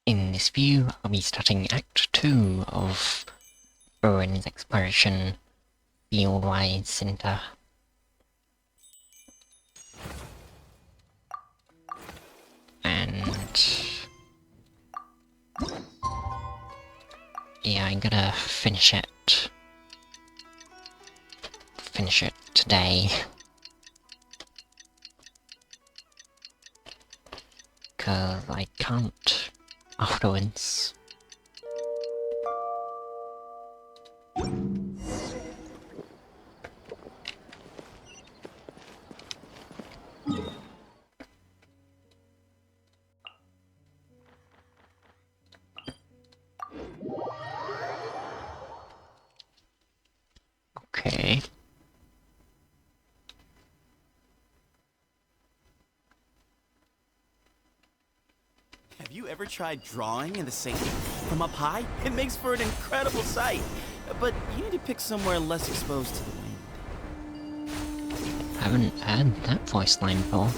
In this view, I'll be starting Act 2 of Rowan's exploration Fieldwise Center. And yeah, I'm gonna finish it today. Cause I can't afterwards. Okay. Have you ever tried drawing in the same from up high? It makes for an incredible sight. But you need to pick somewhere less exposed to the wind. I haven't heard that voice line before.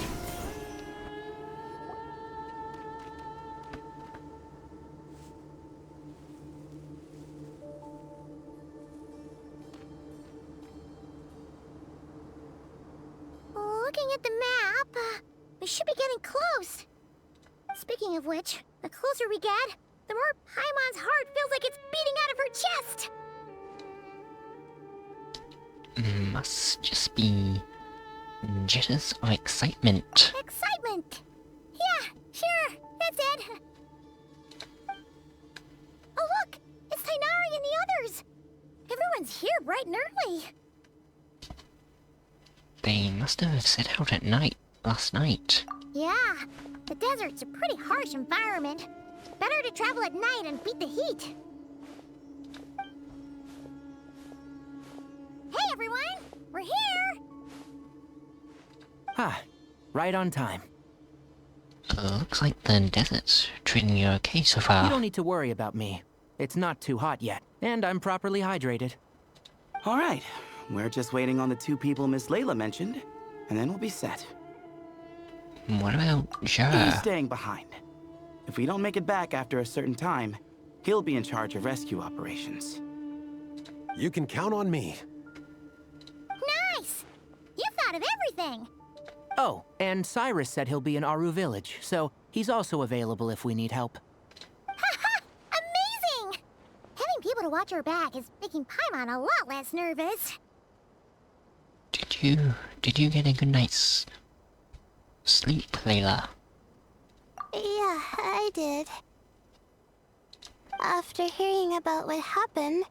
Looking at the map, we should be getting close. Speaking of which, the closer we get, the more Paimon's heart feels like it's beating out of her chest. Must just be jitters of excitement. Excitement! Yeah, sure, that's it. Oh look, it's Tainari and the others. Everyone's here bright and early. They must have set out at night last night. Yeah, the desert's a pretty harsh environment. Better to travel at night and beat the heat. Hey everyone, we're here! Ah, right on time. Looks like the desert's treating you okay so far. You don't need to worry about me. It's not too hot yet, and I'm properly hydrated. All right, we're just waiting on the two people Miss Layla mentioned, and then we'll be set. What about He's Jura? staying behind. If we don't make it back after a certain time, he'll be in charge of rescue operations. You can count on me. Nice! You thought of everything! Oh, and Cyrus said he'll be in Aru Village, so he's also available if we need help. Haha! Amazing! Having people to watch our back is making Paimon a lot less nervous. Did you get a good night's sleep, Layla? Yeah, I did. After hearing about what happened,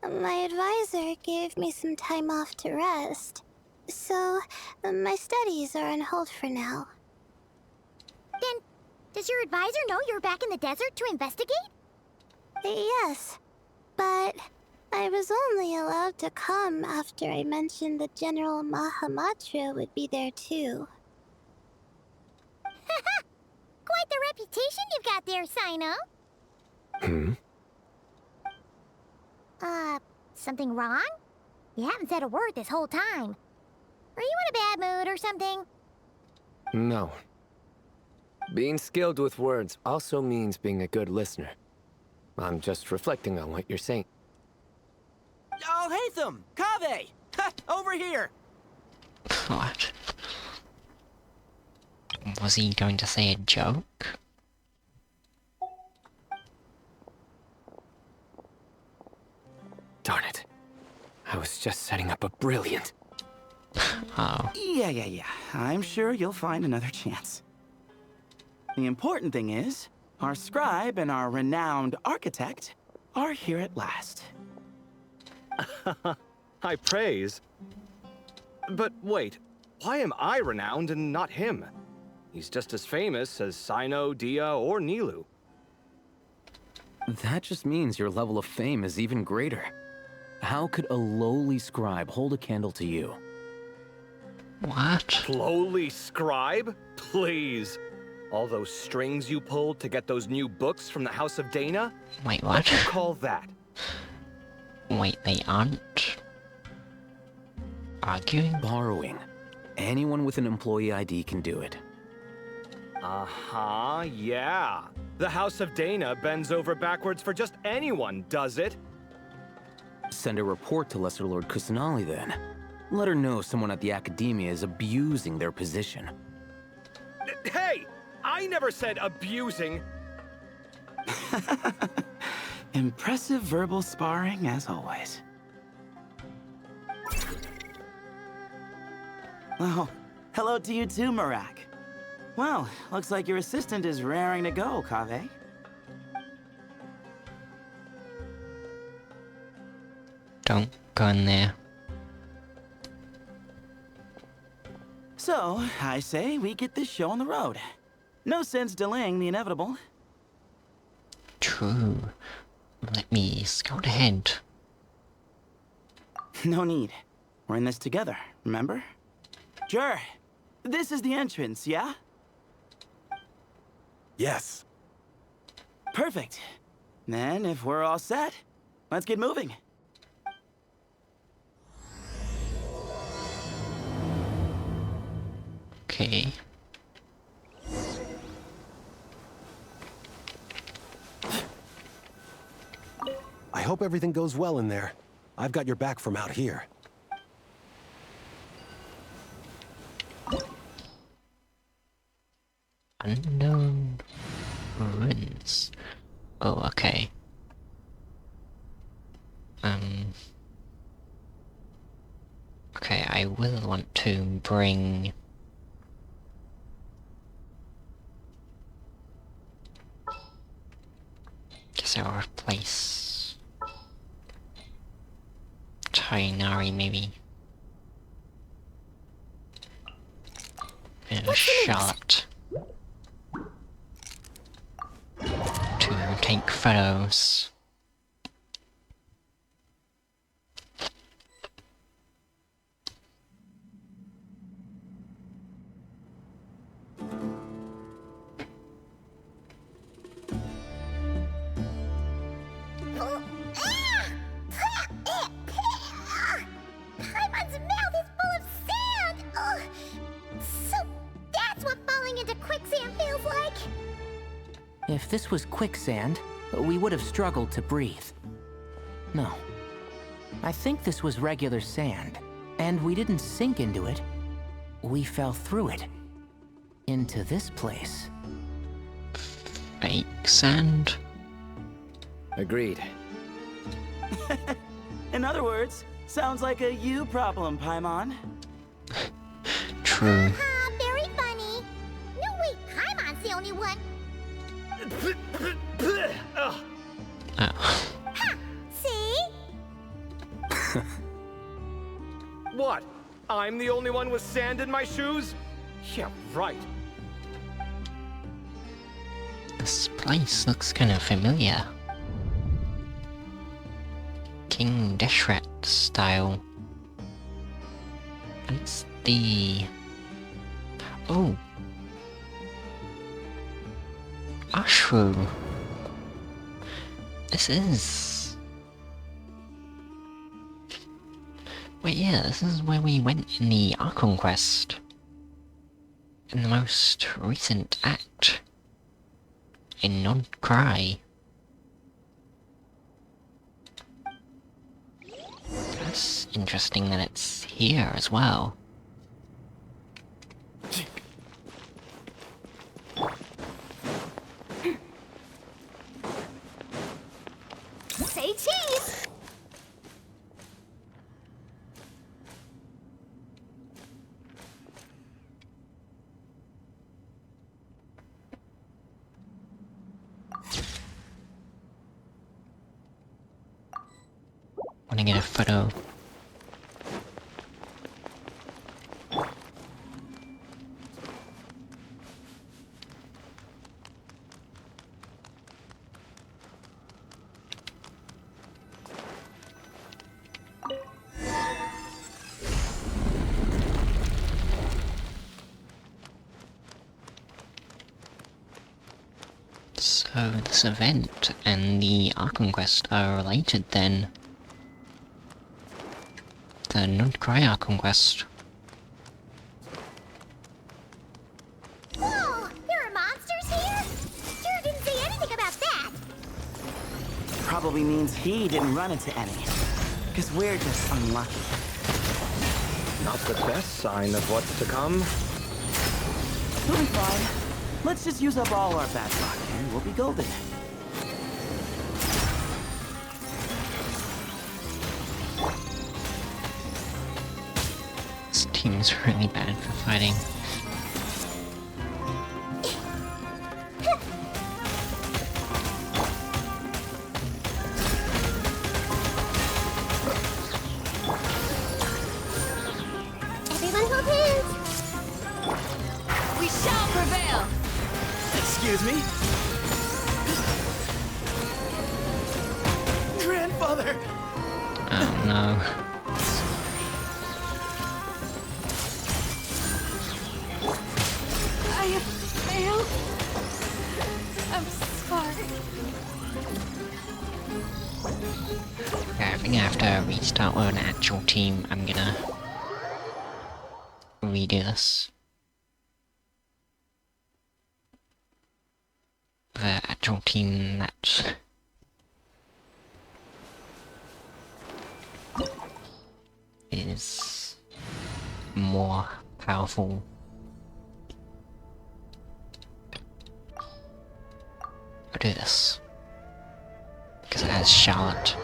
my advisor gave me some time off to rest. So, my studies are on hold for now. Then, does your advisor know you're back in the desert to investigate? Yes, but I was only allowed to come after I mentioned that General Mahamatra would be there too. Quite the reputation you've got there, Sino. Something wrong? You haven't said a word this whole time. Are you in a bad mood or something? No. Being skilled with words also means being a good listener. I'm just reflecting on what you're saying. Oh, Hatham! Kaveh! Over here! What? Was he going to say a joke? Darn it. I was just setting up a brilliant... Oh. Yeah. I'm sure you'll find another chance. The important thing is, our scribe and our renowned architect are here at last. High praise. But wait, why am I renowned and not him? He's just as famous as Sino, Dia, or Nilu. That just means your level of fame is even greater. How could a lowly scribe hold a candle to you? What? Lowly scribe? Please. All those strings you pulled to get those new books from the House of Dana? Wait, What do what? you call that? Wait, they aren't arguing? Borrowing. Anyone with an employee ID can do it. Uh-huh, yeah. The House of Dana bends over backwards for just anyone, does it? Send a report to Lesser Lord Kusanali then. Let her know someone at the Academia is abusing their position. Hey! I never said abusing! Impressive verbal sparring, as always. Oh, hello to you too, Marak. Well, looks like your assistant is raring to go, Kaveh. Don't go in there. So, I say we get this show on the road. No sense delaying the inevitable. True. Let me scout ahead. No need. We're in this together, remember? Sure. This is the entrance, yeah? Yes. Perfect. Then, if we're all set, let's get moving. Okay. I hope everything goes well in there. I've got your back from out here. Unknown ruins. Oh, okay. Okay, I will want to bring... Guess I'll replace... Tainari, maybe. And Charlotte. To take photos. Paimon's mouth is full of sand! Ugh. So that's what falling into quicksand feels like? If this was quicksand, we would have struggled to breathe. No. I think this was regular sand, and we didn't sink into it. We fell through it. Into this place. Fake sand? Agreed. In other words, sounds like a you problem, Paimon. True. Very funny. No, wait, Paimon's the only one. Oh. Ha! See? What? I'm the only one with sand in my shoes? Yeah, right. This place looks kind of familiar. King Deshret style. And it's the... Oh! Ashru! This is... Wait, yeah, this is where we went in the Archon quest. In the most recent act. In Non-Cry. That's interesting that it's here as well. Say cheese! Wanna get a photo? So this event and the Archon quest are related then. The Non-Cry Archon quest. Whoa! There are monsters here? Sure didn't say anything Probably means he didn't run into any. Because we're just unlucky. Not the best sign of what's to come. We'll be fine. Let's just use up all our bad luck, and we'll be golden. This team's really bad for fighting. Everyone hold hands. We shall prevail! Excuse me? Grandfather! Oh no. I have failed. I'm sorry. Okay, I think I have to restart with an actual team. I'm gonna redo this. The actual team that is more powerful. I'll do this because it has Charlotte.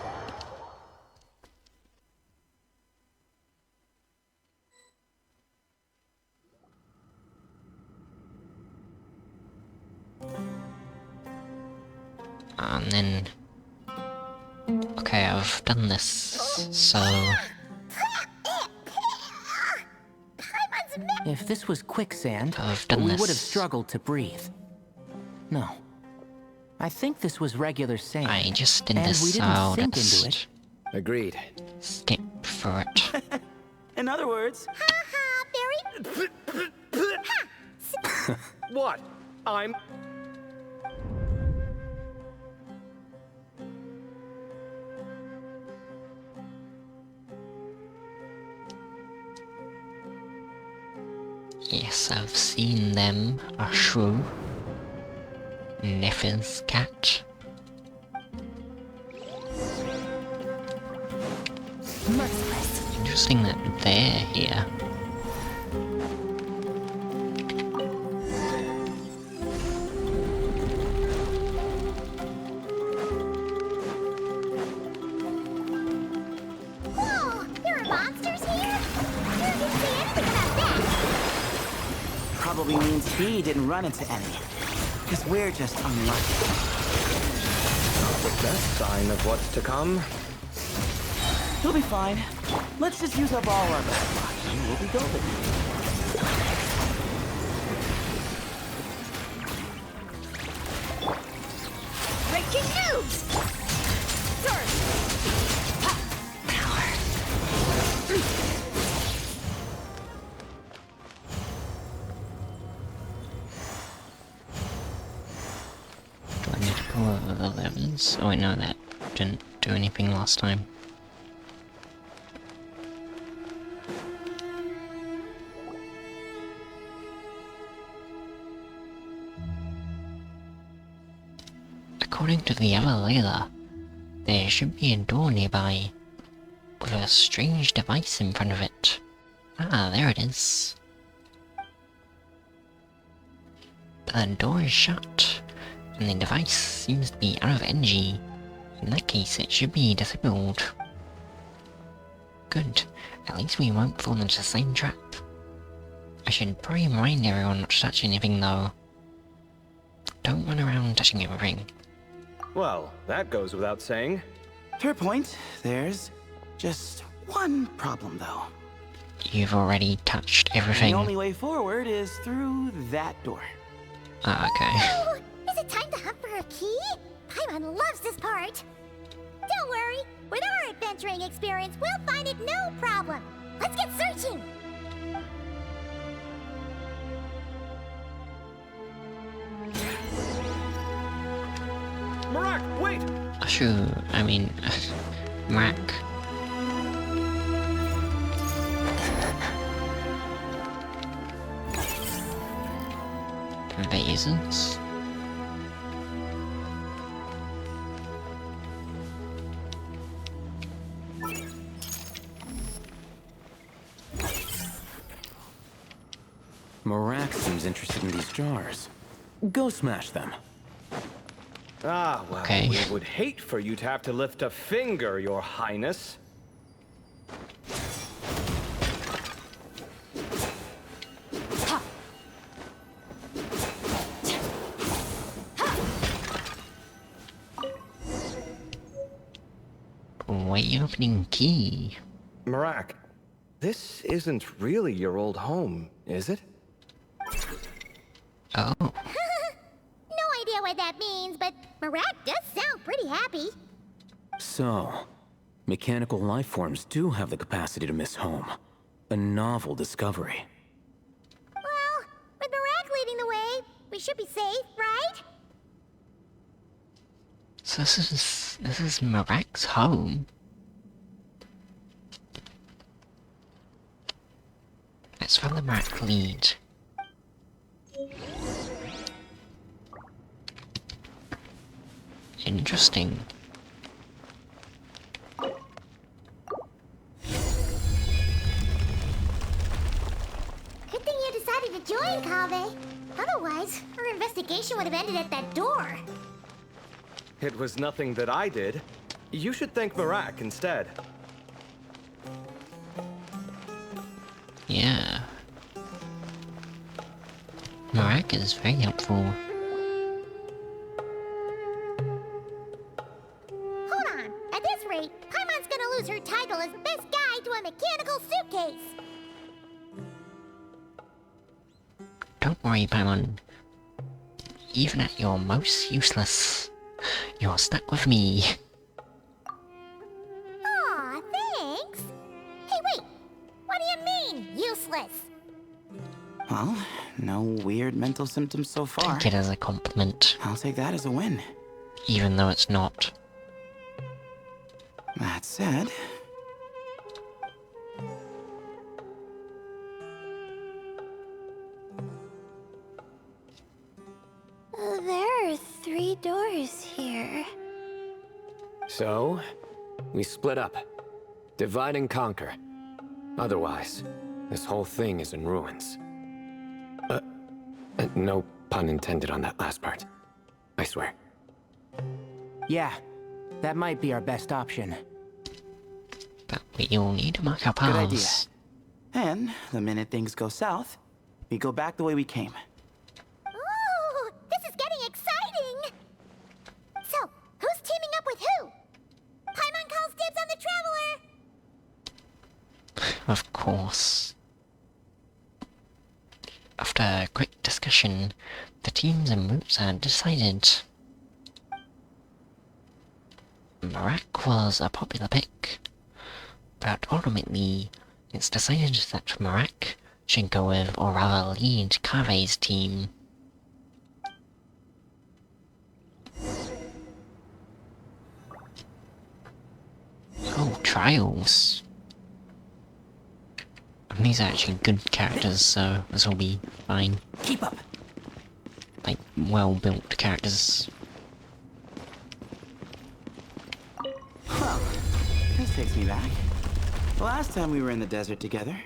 And then, okay, I've done this, so If this was quicksand, I've done we this. would have struggled to breathe. No. I think this was regular sand. I just did and this, we didn't so sink into let's it. Agreed. skip for it. In other words, Haha, very. What? I'm... Yes, I've seen them. A shrew. Neff's cat. Merciless. Interesting that they're here. Whoa, there are monsters here? You didn't say anything about that. probably means he didn't run into any. Because we're just unlucky. Not the best sign of what's to come. We'll be fine. Let's just use up all our bad luck, and we'll be golden. Breaking news! Surge! Do I need to pull over the levers? Oh wait, no, that didn't do anything last time. According to the other Layla, there should be a door nearby, with a strange device in front of it. Ah, there it is. The door is shut, and the device seems to be out of energy. In that case, it should be disabled. Good. At least we won't fall into the same trap. I should probably remind everyone not to touch anything, though. Don't run around touching everything. Well, that goes without saying. Fair point. There's just one problem, though. You've already touched The everything. only way forward is through that door. Ah, okay. Oh, is it time to hunt for a key? Paimon loves this part. Don't worry. With our adventuring experience, we'll find it no problem. Let's get searching. Marak, wait! Sure, I mean... Mac. Vases? Marak seems interested in these jars. Go smash them. Ah, well, Okay. we would hate for you to have to lift a finger, Your Highness. Way opening key. Marak, this isn't really your old home, is it? Oh, No idea what that means, but Marak does sound pretty happy. So, mechanical life forms do have the capacity to miss home. A novel discovery. Well, with Marak leading the way, we should be safe, right? so this is Marak's home. Let's follow Marak lead. Interesting. Good thing you decided to join, Kaveh. Otherwise, our investigation would have ended at that door. It was nothing that I did. You should thank Marak instead. Yeah. Marak is very helpful. Hold on. At this rate, Paimon's gonna lose her title as best guy to a mechanical suitcase. Don't worry, Paimon. Even at your most useless, you're stuck with me. Aw, thanks. Hey, wait. What do you mean, useless? Well, no weird mental symptoms so far. Take it as a compliment, I'll take that as a win. even though it's not. That said, There are 3 doors here. So, we split up. Divide and conquer. Otherwise, this whole thing is in ruins. No pun intended on that last part. I swear. Yeah, that might be our best option. But we'll need to mark our good idea. paths. And the minute things go south, we go back the way we came. Ooh, this is getting exciting! So, who's teaming up with who? Paimon calls dibs on the Traveler! Of course. After a quick discussion, the teams and routes are decided. Marak was a popular pick, but ultimately, it's decided that Marak should go with, or rather lead, Kaveh's team. Oh, Trials. And these are actually good characters, so this will be fine. Keep up. Like, well-built characters. Well, this takes me back. The last time we were in the desert together,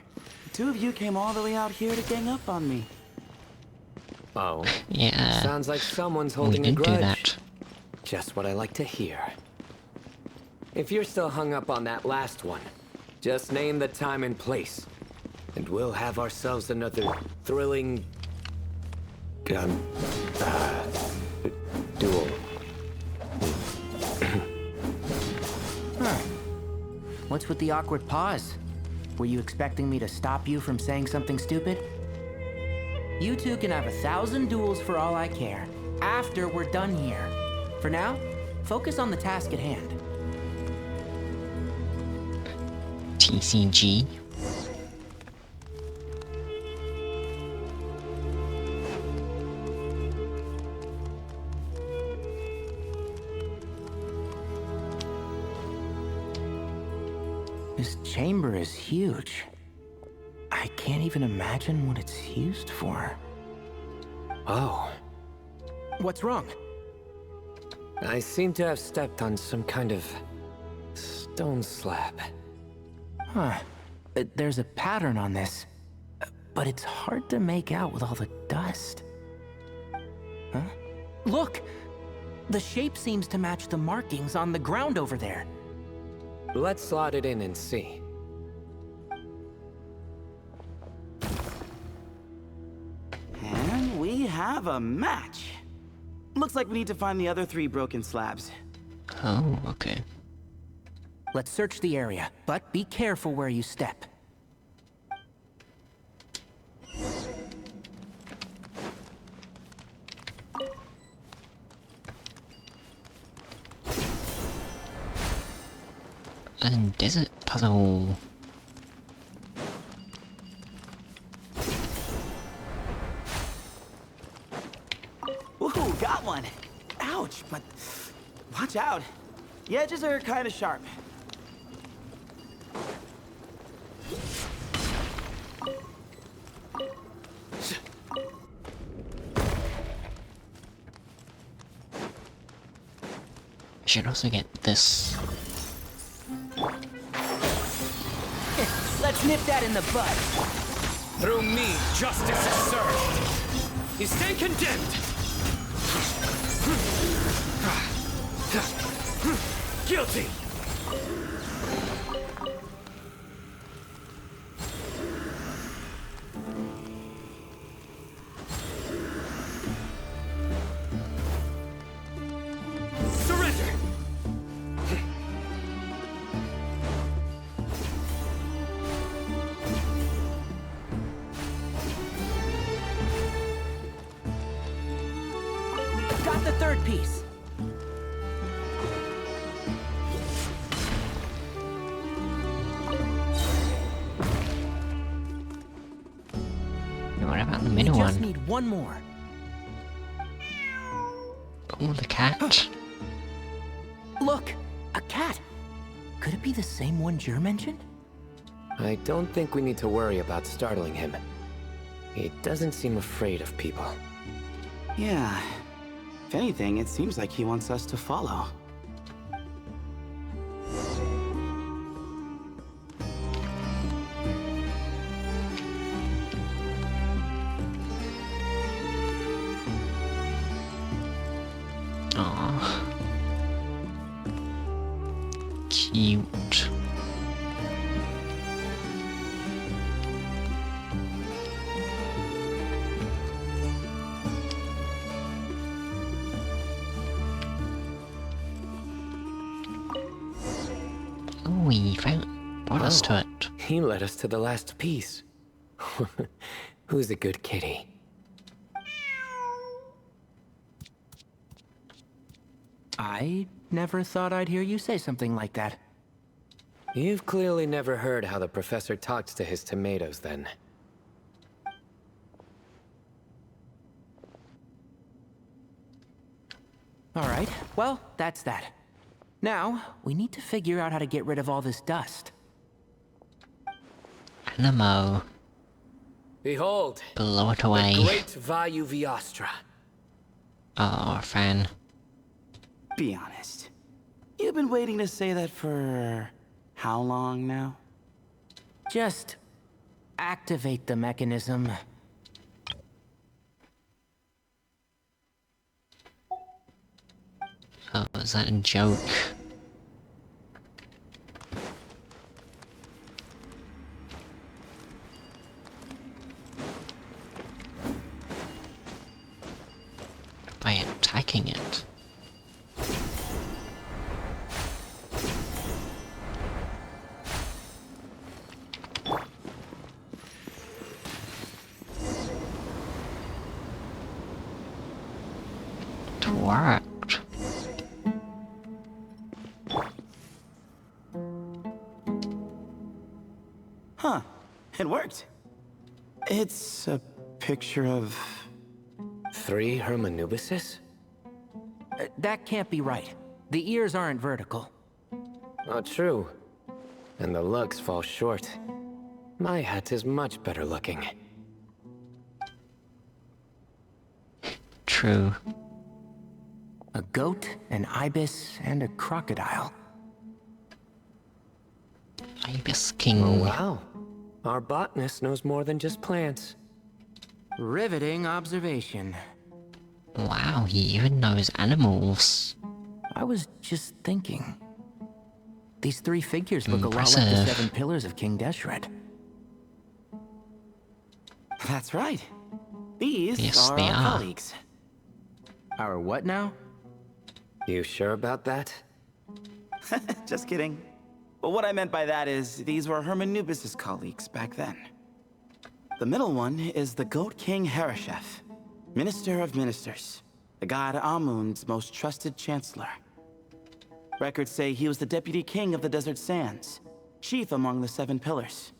the 2 of you came all the way out here to gang up on me. Oh, Yeah, sounds like someone's we holding a did do grudge. that. Just what I like to hear. If you're still hung up on that last one, just name the time and place, and we'll have ourselves another thrilling... duel. What's with the awkward pause? Were you expecting me to stop you from saying something stupid? You two can have 1,000 duels for all I care, after we're done here. For now, focus on the task at hand. TCG. This chamber is huge. I can't even imagine what it's used for. Oh, What's wrong? I seem to have stepped on some kind of stone slab. Huh. There's a pattern on this. but it's hard to make out with all the dust. Huh? Look! The shape seems to match the markings on the ground over there. Let's slot it in and see. And we have a match. Looks like we need to find the other 3 broken slabs. Oh, okay. Let's search the area, but be careful where you step. And desert puzzle. Ooh, got one. Ouch, but watch out. The edges are kind of sharp. Should also get this. Let's nip that in the bud. Through me, justice is served. You stand condemned. Guilty. Surrender. Got the 3rd piece. What about the middle We just one? need one more. Oh, the cat. Look! A cat! Could it be the same one Jer mentioned? I don't think we need to worry about startling him. He doesn't seem afraid of people. Yeah. If anything, it seems like he wants us to follow. Aww. Cute. Oh, we brought us to it. He led us to the last piece. Who's a good kitty? I never thought I'd hear you say something like that. You've clearly never heard how the professor talks to his tomatoes, then. Alright, well, that's that. Now, we need to figure out how to get rid of all this dust. Animo. Behold, Blow it the away. great Vayu Viastra. Oh, fan. Be honest. You've been waiting to say that for how long now? Just activate the mechanism. Oh, is that a joke? By attacking it. It worked. Huh. It worked. It's a picture of... 3 Hermanubises? That can't be right. The ears aren't vertical. Not true. And the lugs fall short. My hat is much better looking. True. A goat, an ibis, and a crocodile. Ibis King. Oh, wow. Our botanist knows more than just plants. Riveting observation. Wow, he even knows animals. I was just thinking. These three figures look a lot like the Impressive. 7 pillars of King Deshret. That's right. These Yes, are they our are. colleagues. Our what now? You sure about that? Just kidding. But what I meant by that is, these were Hermanubis' colleagues back then. The middle one is the Goat King Hereshef, Minister of Ministers, the god Amun's most trusted chancellor. Records say he was the deputy king of the Desert Sands, chief among the 7 pillars.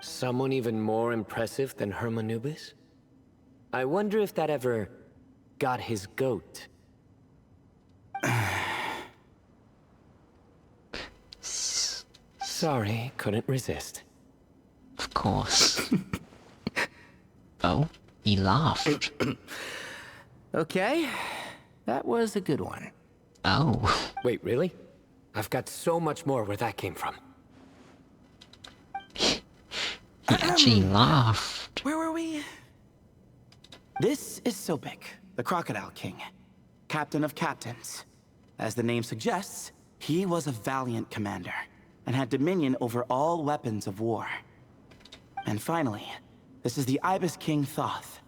Someone even more impressive than Hermanubis? I wonder if that ever got his goat. Sorry, couldn't resist. Of course. Oh, he laughed. Okay, that was a good one. Oh, Wait, really? I've got so much more where that came from. he actually laughed. Where were we? This is Sobek, the Crocodile King, captain of captains. As the name suggests, he was a valiant commander and had dominion over all weapons of war. And finally, this is the Ibis King Thoth,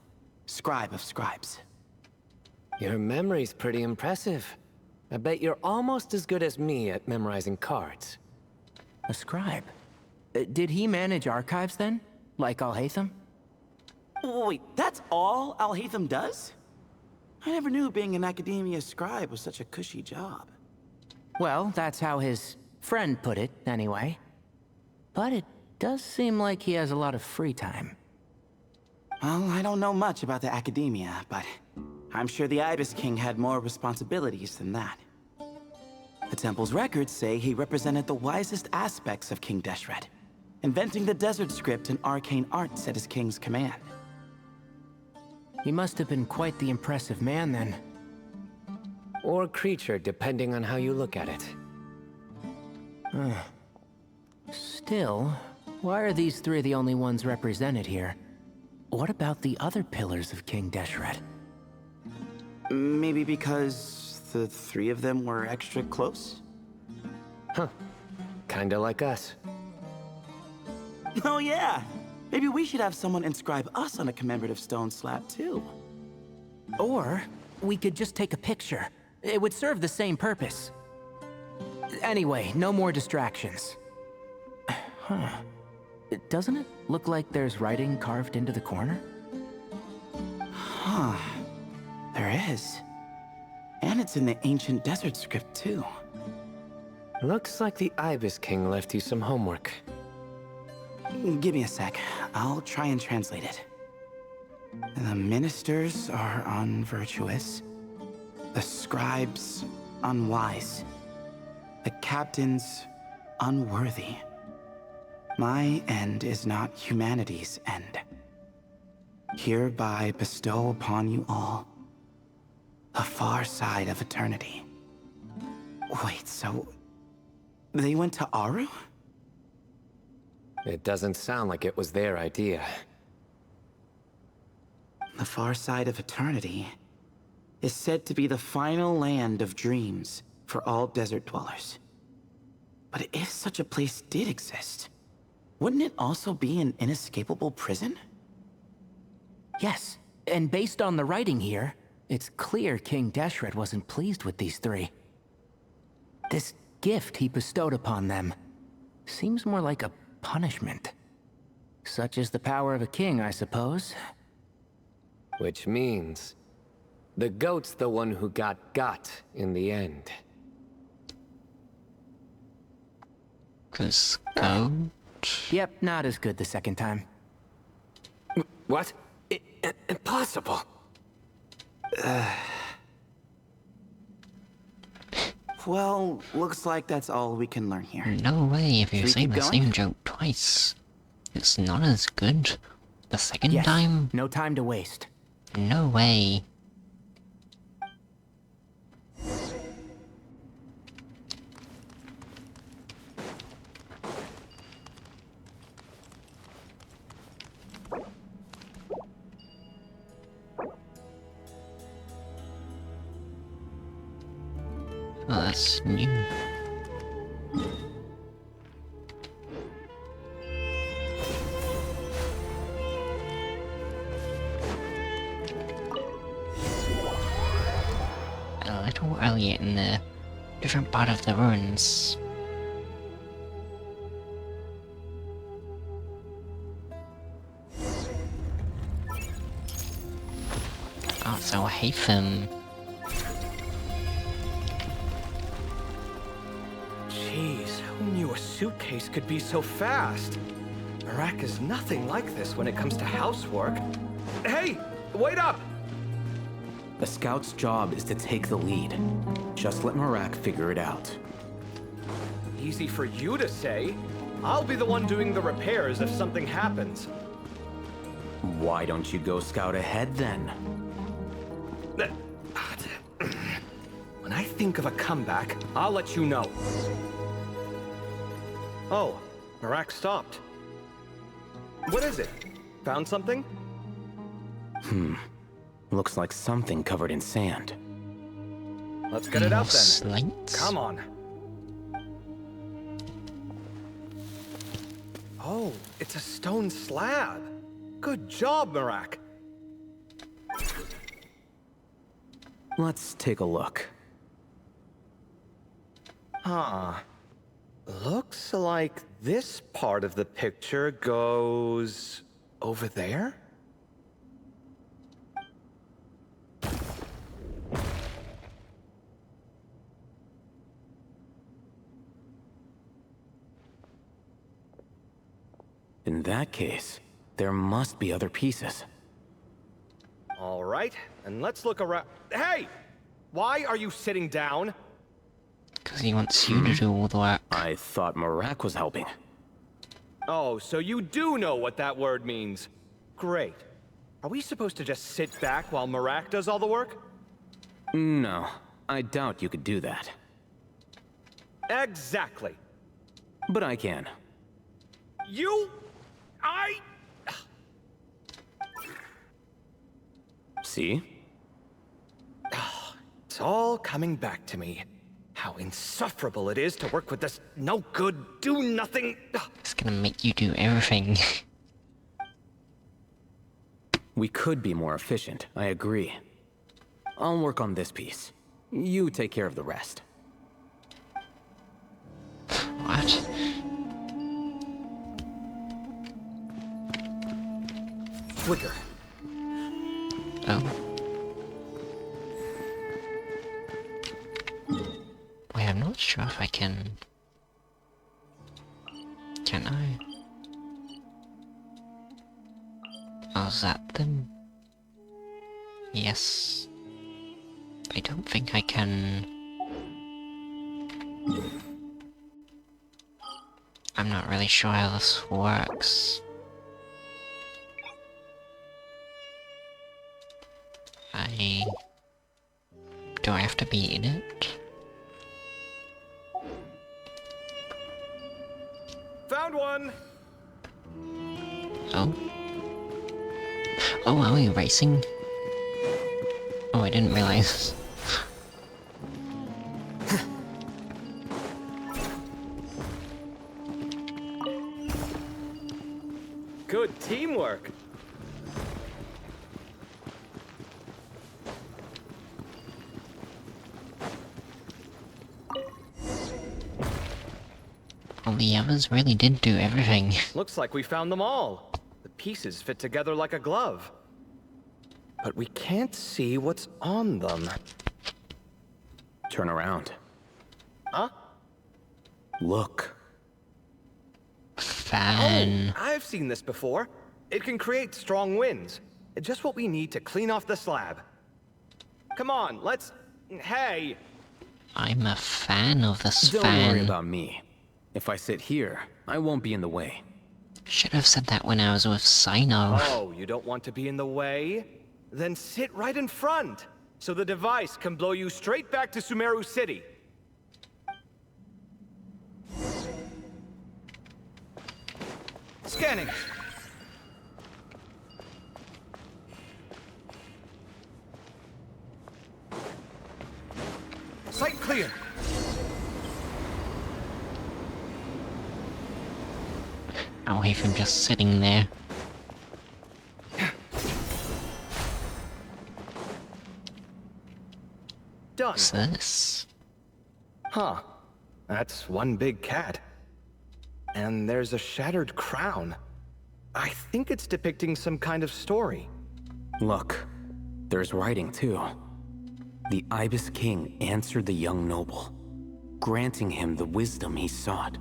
scribe of scribes. Your memory's pretty impressive. I bet you're almost as good as me at memorizing cards. A scribe. Did he manage archives then? Like Alhaitham? Wait, that's all Alhaitham does? I never knew being an academia scribe was such a cushy job. Well, that's how his friend put it, anyway. But it does seem like he has a lot of free time. Well, I don't know much about the academia, but I'm sure the Ibis King had more responsibilities than that. The temple's records say he represented the wisest aspects of King Deshret, inventing the desert script and arcane arts at his king's command. He must have been quite the impressive man then. Or creature, depending on how you look at it. Still, why are these 3 the only ones represented here? What about the other pillars of King Deshret? Maybe because the 3 of them were extra close? Huh. Kinda like us. Oh yeah! Maybe we should have someone inscribe us on a commemorative stone slab too. Or we could just take a picture. It would serve the same purpose. Anyway, no more distractions. Huh. Doesn't it look like there's writing carved into the corner? Huh. There is. And it's in the ancient desert script too. Looks like the Ibis King left you some homework. Give me a sec. I'll try and translate it. The ministers are unvirtuous. The scribes unwise. The captains unworthy. My end is not humanity's end. Hereby bestow upon you all the far side of eternity. Wait, so they went to Aru? It doesn't sound like it was their idea. The far side of eternity is said to be the final land of dreams for all desert dwellers. But if such a place did exist, wouldn't it also be an inescapable prison? Yes, and based on the writing here, it's clear King Deshret wasn't pleased with these 3. This gift he bestowed upon them seems more like a punishment. Such is the power of a king, I suppose. Which means the goat's the one who got in the end. 'Cause goat. Yep, not as good the second time. What? Impossible. Well, looks like that's all we can learn here. No way, if you Should we say keep the going? same joke twice, it's not as good the second Yes, time. no time to waste. No way. Oh, that's new. A little earlier in the different part of the ruins. Oh, so Haytham. Jeez, who knew a suitcase could be so fast? Marak is nothing like this when it comes to housework. Hey, wait up! The scout's job is to take the lead. Just let Marak figure it out. Easy for you to say. I'll be the one doing the repairs if something happens. Why don't you go scout ahead then? When I think of a comeback, I'll let you know. Oh, Marak stopped. What is it? Found something? Looks like something covered in sand. Let's get it out then. Slates? Come on. Oh, it's a stone slab. Good job, Marak. Let's take a look. Huh. Looks like this part of the picture goes over there? In that case, there must be other pieces. All right, and let's look around. Hey! Why are you sitting down? Because he wants you to do all the work. I thought Marak was helping. Oh, so you do know what that word means. Great. Are we supposed to just sit back while Marak does all the work? No, I doubt you could do that. Exactly. But I can. See? It's all coming back to me. How insufferable it is to work with this no-good, do-nothing... It's gonna make you do everything. We could be more efficient, I agree. I'll work on this piece. You take care of the rest. What? Flicker. Oh. Wait, I'm not sure if I can... Can I? Oh, is that them? Yes. I don't think I can... I'm not really sure how this works. Do I have to be in it? Found one! Oh. Oh, are we racing? Oh, I didn't realize. Good teamwork. Well, the others really did do everything. Looks like we found them all. The pieces fit together like a glove. But we can't see what's on them. Turn around. Huh? Look. Fan. Oh, I've seen this before. It can create strong winds. Just what we need to clean off the slab. Come on, let's... Hey! I'm a fan of this Don't fan. worry about me. If I sit here, I won't be in the way. Should have said that when I was with Sino. Oh, you don't want to be in the way? Then sit right in front, so the device can blow you straight back to Sumeru City. Scanning. Sight clear! Away from just sitting there. Done. What's this? Huh. That's one big cat. And there's a shattered crown. I think it's depicting some kind of story. Look, there's writing too. The Ibis King answered the young noble, granting him the wisdom he sought.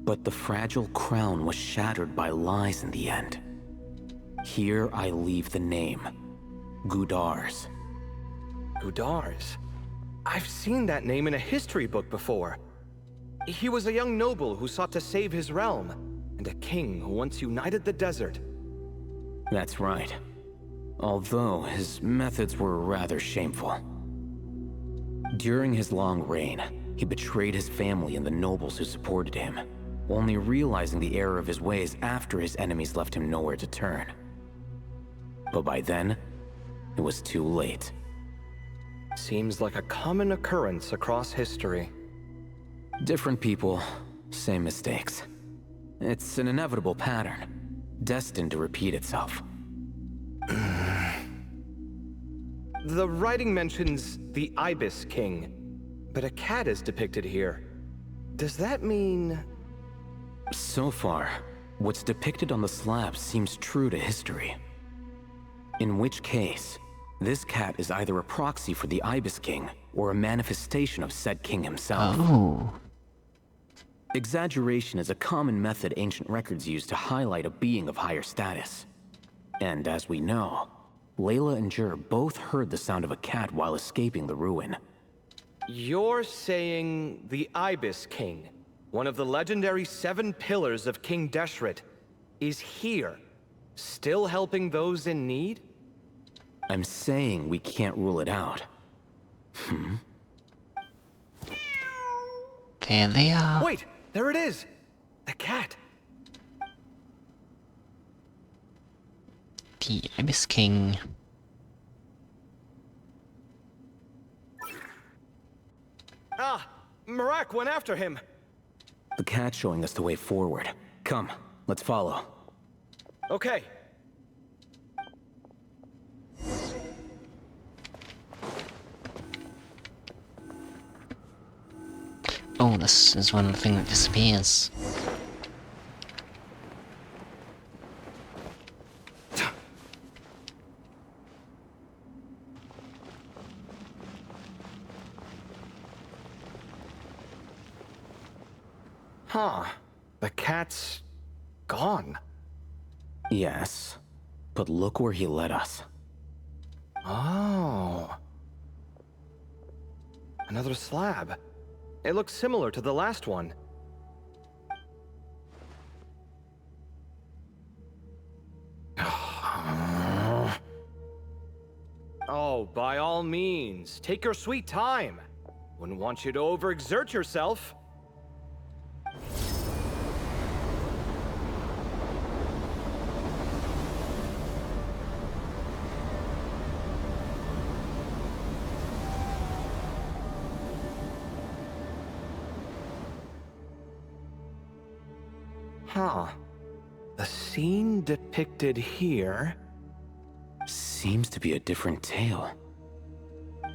But the fragile crown was shattered by lies in the end. Here I leave the name, Gudars. Gudars? I've seen that name in a history book before. He was a young noble who sought to save his realm, and a king who once united the desert. That's right. Although his methods were rather shameful. During his long reign, he betrayed his family and the nobles who supported him, only realizing the error of his ways after his enemies left him nowhere to turn. But by then, it was too late. Seems like a common occurrence across history. Different people, same mistakes. It's an inevitable pattern, destined to repeat itself. The writing mentions the Ibis King, but a cat is depicted here. Does that mean... So far, what's depicted on the slab seems true to history. In which case, this cat is either a proxy for the Ibis King, or a manifestation of said king himself. Oh. Exaggeration is a common method ancient records use to highlight a being of higher status. And as we know, Layla and Jur both heard the sound of a cat while escaping the ruin. You're saying the Ibis King, one of the legendary 7 pillars of King Deshret, is here, still helping those in need? I'm saying we can't rule it out. There they are. Wait, there it is! The cat! The Ibis King. Ah! Marak went after him! The cat's showing us the way forward. Come, let's follow. Okay. Oh, this is one thing that disappears. Huh. The cat's... gone. Yes, but look where he led us. Oh. Another slab. It looks similar to the last one. Oh, by all means, take your sweet time. Wouldn't want you to overexert yourself. Huh. The scene depicted here... Seems to be a different tale.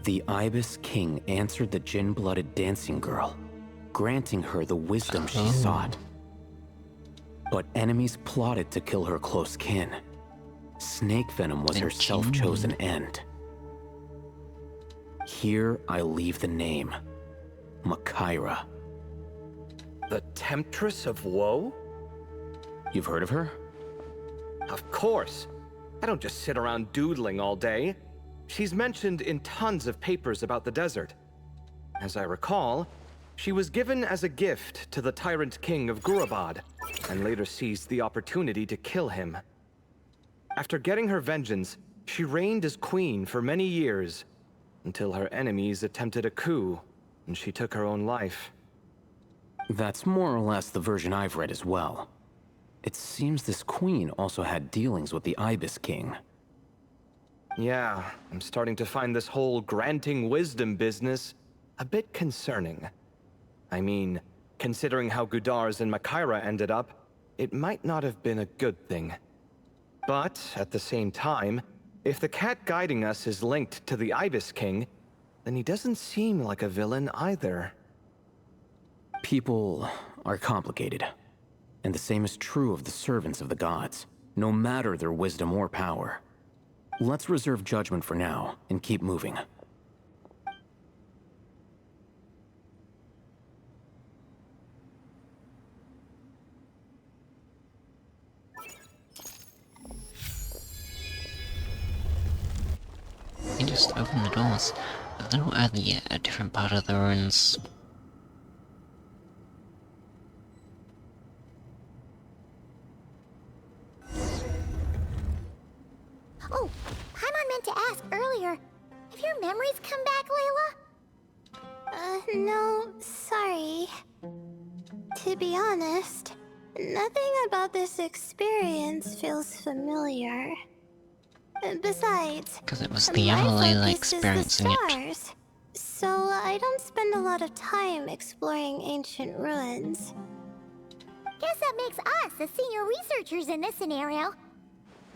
The Ibis King answered the gin-blooded dancing girl, granting her the wisdom she sought. But enemies plotted to kill her close kin. Snake venom was her self-chosen end. Here I leave the name, Makaira. The Temptress of Woe? You've heard of her? Of course. I don't just sit around doodling all day. She's mentioned in tons of papers about the desert. As I recall, she was given as a gift to the tyrant king of Gurabad, and later seized the opportunity to kill him. After getting her vengeance, she reigned as queen for many years, until her enemies attempted a coup, and she took her own life. That's more or less the version I've read as well. It seems this queen also had dealings with the Ibis King. Yeah, I'm starting to find this whole granting wisdom business a bit concerning. I mean, considering how Gudars and Makaira ended up, it might not have been a good thing. But, at the same time, if the cat guiding us is linked to the Ibis King, then he doesn't seem like a villain either. People are complicated. And the same is true of the servants of the gods, no matter their wisdom or power. Let's reserve judgment for now, and keep moving. You just open the doors. A little earlier, a different part of the ruins. Oh, Paimon meant to ask earlier. Have your memories come back, Layla? No, sorry. To be honest, nothing about this experience feels familiar. Besides, Because it was the other my Layla focus is the experiencing it. stars, so I don't spend a lot of time exploring ancient ruins. Guess that makes us the senior researchers in this scenario.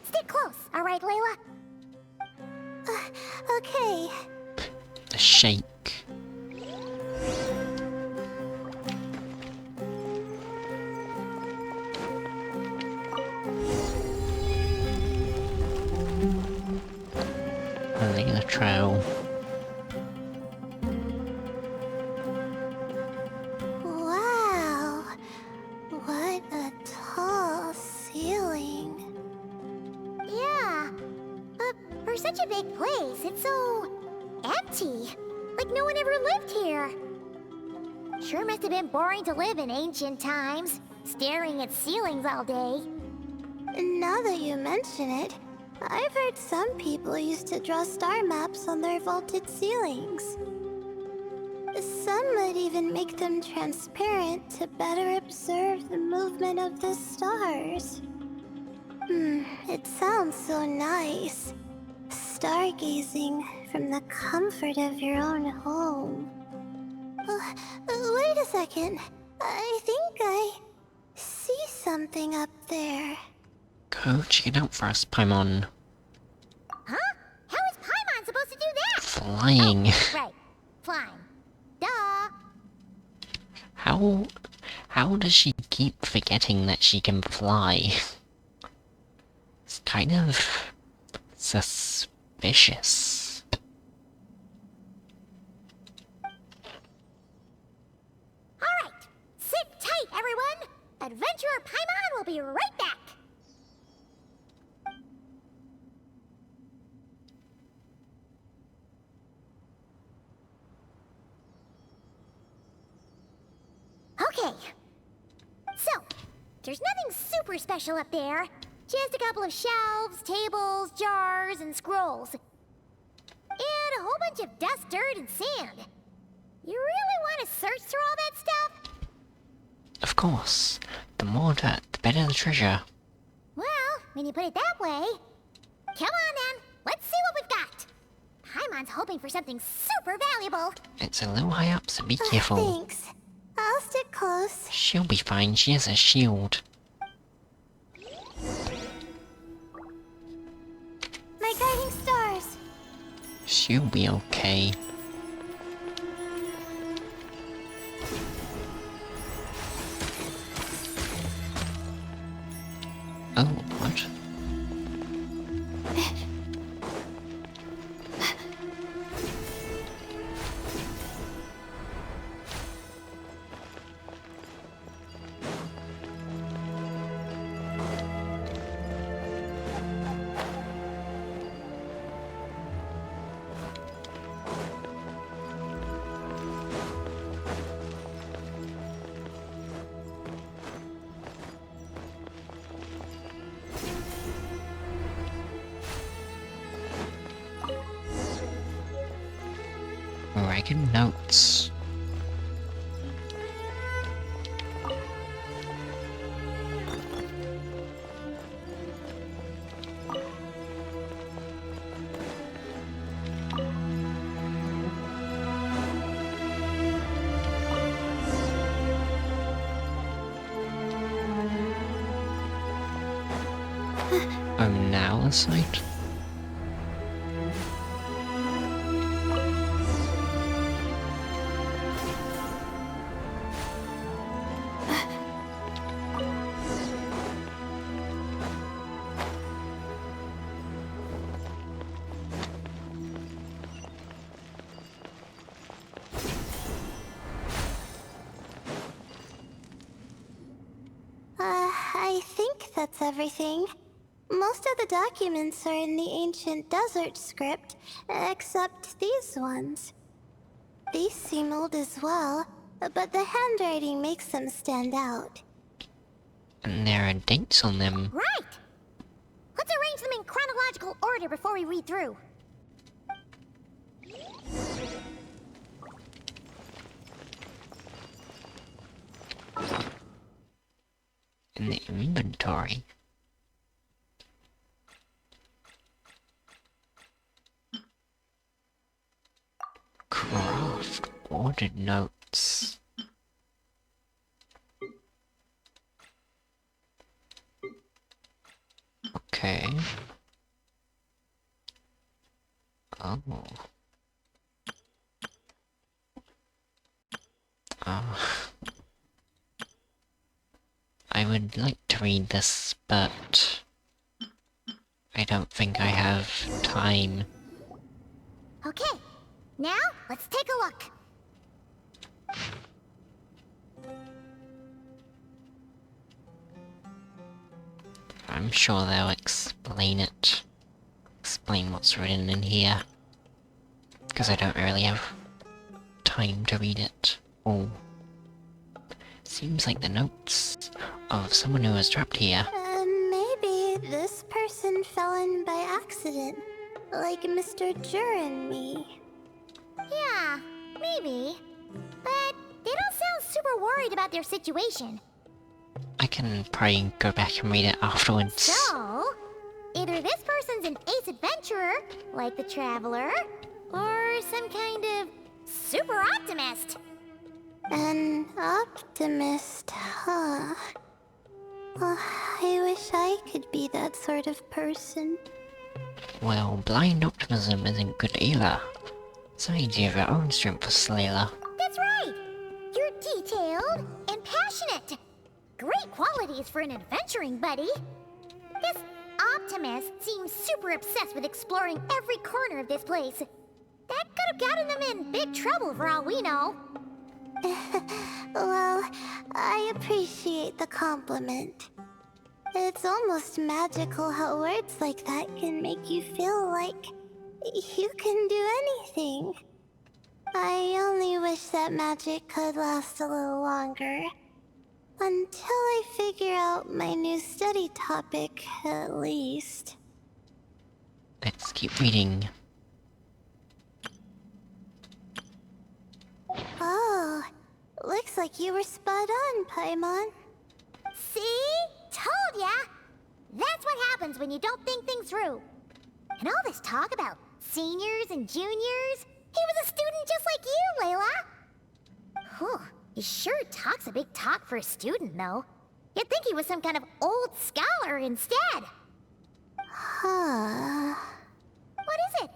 Stick close, all right, Layla? Okay. The shake. Layla trail. Wow. What a tall ceiling. Yeah, but for such a big place, it's so empty. Like no one ever lived here. Sure must have been boring to live in ancient times, staring at ceilings all day. Now that you mention it, I've heard some people used to draw star maps on their vaulted ceilings. Some might even make them transparent to better observe the movement of the stars. It sounds so nice. Stargazing from the comfort of your own home. Wait a second. I think I see something up there. Go check it out for us, Paimon. Huh? How is Paimon supposed to do that? Flying. Oh, right. Flying. Duh. How does she keep forgetting that she can fly? It's kind of suspicious. Alright, sit tight, everyone! Adventurer Paimon will be right back! Okay. So, there's nothing super special up there. Just a couple of shelves, tables, jars, and scrolls. And a whole bunch of dust, dirt, and sand. You really want to search through all that stuff? Of course. The more dirt, the better the treasure. Well, when you put it that way... Come on then, let's see what we've got. Paimon's hoping for something super valuable. It's a little high up, so be careful. Thanks. I'll stick close. She'll be fine, she has a shield. My guiding stars. She'll be okay. Oh, what? Reagan notes. Oh, now the site? I think that's everything. Most of the documents are in the ancient desert script, except these ones. These seem old as well, but the handwriting makes them stand out. And there are dates on them. Right! Let's arrange them in chronological order before we read through. In the inventory. Craft ordered notes. Okay. Oh. I would like to read this, but I don't think I have time. Okay, now let's take a look. I'm sure they'll explain it. Explain what's written in here. Because I don't really have time to read it all. Seems like the notes of someone who was trapped here. Maybe this person fell in by accident, like Mr. Jur and me. Yeah, maybe. But they don't sound super worried about their situation. I can probably go back and read it afterwards. So, either this person's an ace adventurer, like the Traveler, or some kind of super optimist. An optimist, huh? I wish I could be that sort of person. Well, blind optimism isn't good either. So you have your own strength for Slayla. That's right! You're detailed and passionate. Great qualities for an adventuring buddy. This optimist seems super obsessed with exploring every corner of this place. That could have gotten them in big trouble for all we know. Well, I appreciate the compliment. It's almost magical how words like that can make you feel like you can do anything. I only wish that magic could last a little longer. Until I figure out my new study topic, at least. Let's keep reading. Oh, looks like you were spot on, Paimon. See? Told ya! That's what happens when you don't think things through. And all this talk about seniors and juniors, he was a student just like you, Layla. Whew, he sure talks a big talk for a student, though. You'd think he was some kind of old scholar instead. Huh. What is it?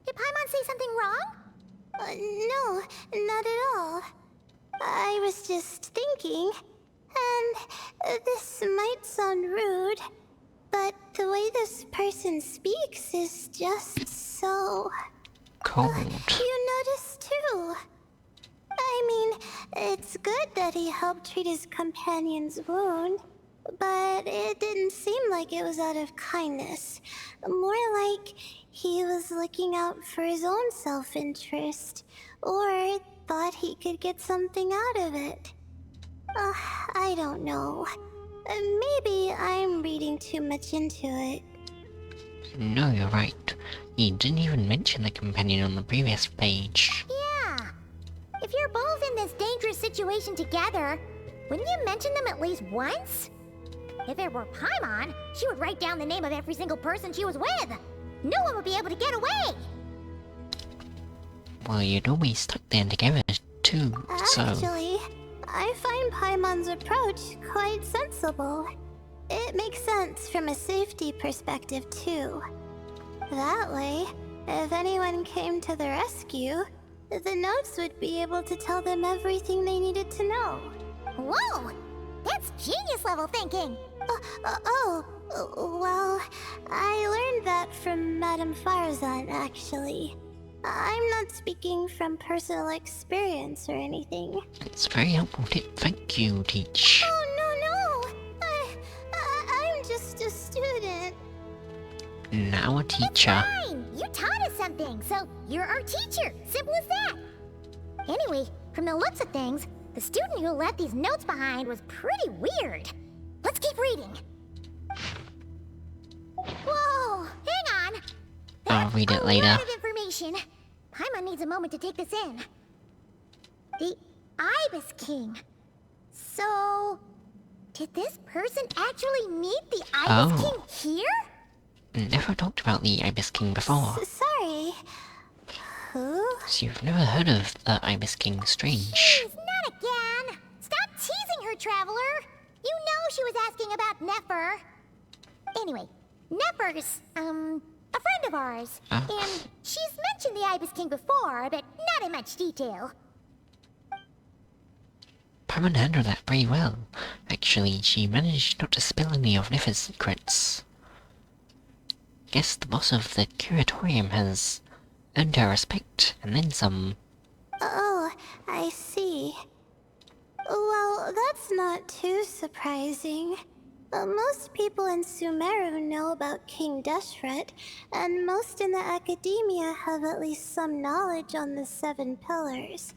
Did Paimon say something wrong? No, not at all. I was just thinking, and this might sound rude, but the way this person speaks is just so... Cold. You notice too. I mean, it's good that he helped treat his companion's wound, but it didn't seem like it was out of kindness. More like he was looking out for his own self-interest, or thought he could get something out of it. I don't know. Maybe I'm reading too much into it. No, you're right. You didn't even mention the companion on the previous page. Yeah. If you're both in this dangerous situation together, wouldn't you mention them at least once? If it were Paimon, she would write down the name of every single person she was with. No one would be able to get away. Well, you'd always stuck there together, too, so... Actually, I find Paimon's approach quite sensible. It makes sense from a safety perspective, too. That way, if anyone came to the rescue, the notes would be able to tell them everything they needed to know. Whoa! That's genius-level thinking! Well, I learned that from Madame Farzan, actually. I'm not speaking from personal experience or anything. It's very helpful tip. Thank you, Teach. Oh, no! I'm just a student. Now a teacher. Fine! You taught us something, so you're our teacher. Simple as that. Anyway, from the looks of things, the student who left these notes behind was pretty weird. Let's keep reading. Whoa! Hang on! I'll read it later. A lot of information. Paimon needs a moment to take this in. The Ibis King. So, did this person actually meet the Ibis King here? Never talked about the Ibis King before. Sorry. Who? So you've never heard of the Ibis King. Strange. Jeez, not again! Stop teasing her, Traveler! You know she was asking about Nefer. Anyway, Nefer's, a friend of ours. And she's mentioned the Ibis King before, but not in much detail. Paimon handled that very well. Actually, she managed not to spill any of Nefer's secrets. Guess the boss of the curatorium has earned her respect, and then some. Oh, I see. Well, that's not too surprising. Most people in Sumeru know about King Deshret, and most in the academia have at least some knowledge on the 7 pillars.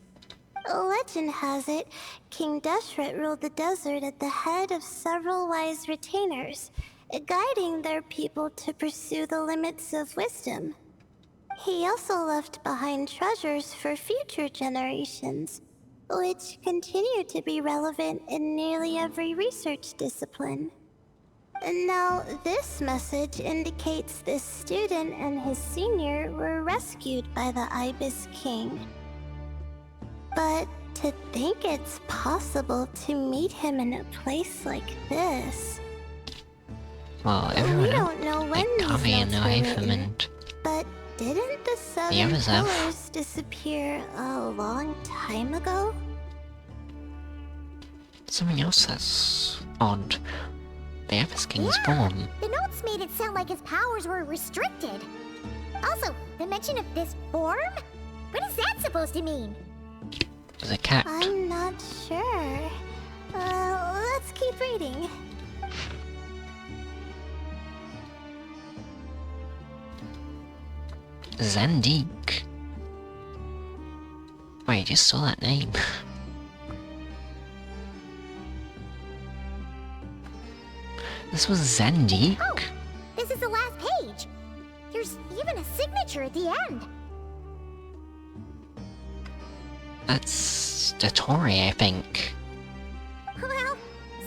Legend has it, King Deshret ruled the desert at the head of several wise retainers, guiding their people to pursue the limits of wisdom. He also left behind treasures for future generations, which continue to be relevant in nearly every research discipline. Now, this message indicates this student and his senior were rescued by the Ibis King. But to think it's possible to meet him in a place like this... Well, everyone We don't know when like these Kami and notes were Naifum written, and but didn't the 7 others have. pillars disappear a long time ago? something else that's odd. The Ibis King's form. The notes made it sound like his powers were restricted. Also, the mention of this form? What is that supposed to mean? There's a cat. I'm not sure. Let's keep reading. Zandik. Wait, I just saw that name. This was Zandik? Oh, this is the last page. There's even a signature at the end. That's Dotori, I think. Well,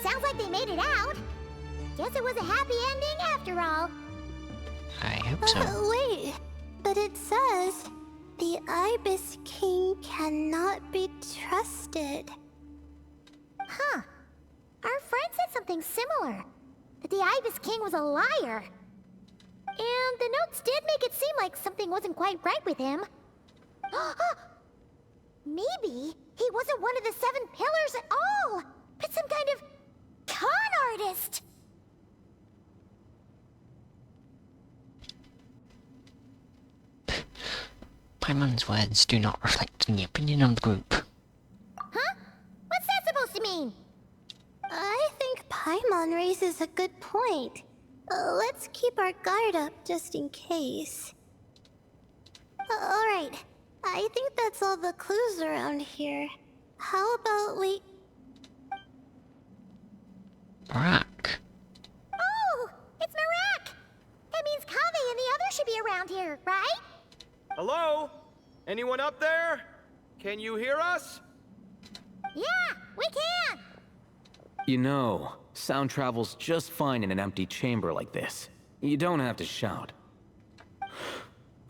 sounds like they made it out. Guess it was a happy ending after all. I hope so. Wait, but it says the Ibis King cannot be trusted. Huh. Our friend said something similar. That the Ibis King was a liar. And the notes did make it seem like something wasn't quite right with him. Maybe he wasn't one of the 7 pillars at all, but some kind of con artist. Paimon's words do not reflect the opinion of the group. Huh? What's that supposed to mean? I think Paimon raises a good point. Let's keep our guard up just in case. Alright, I think that's all the clues around here. How about we... Barak. Oh, it's Marak! That means Kaveh and the others should be around here, right? Hello? Anyone up there? Can you hear us? Yeah, we can! You know, sound travels just fine in an empty chamber like this. You don't have to shout.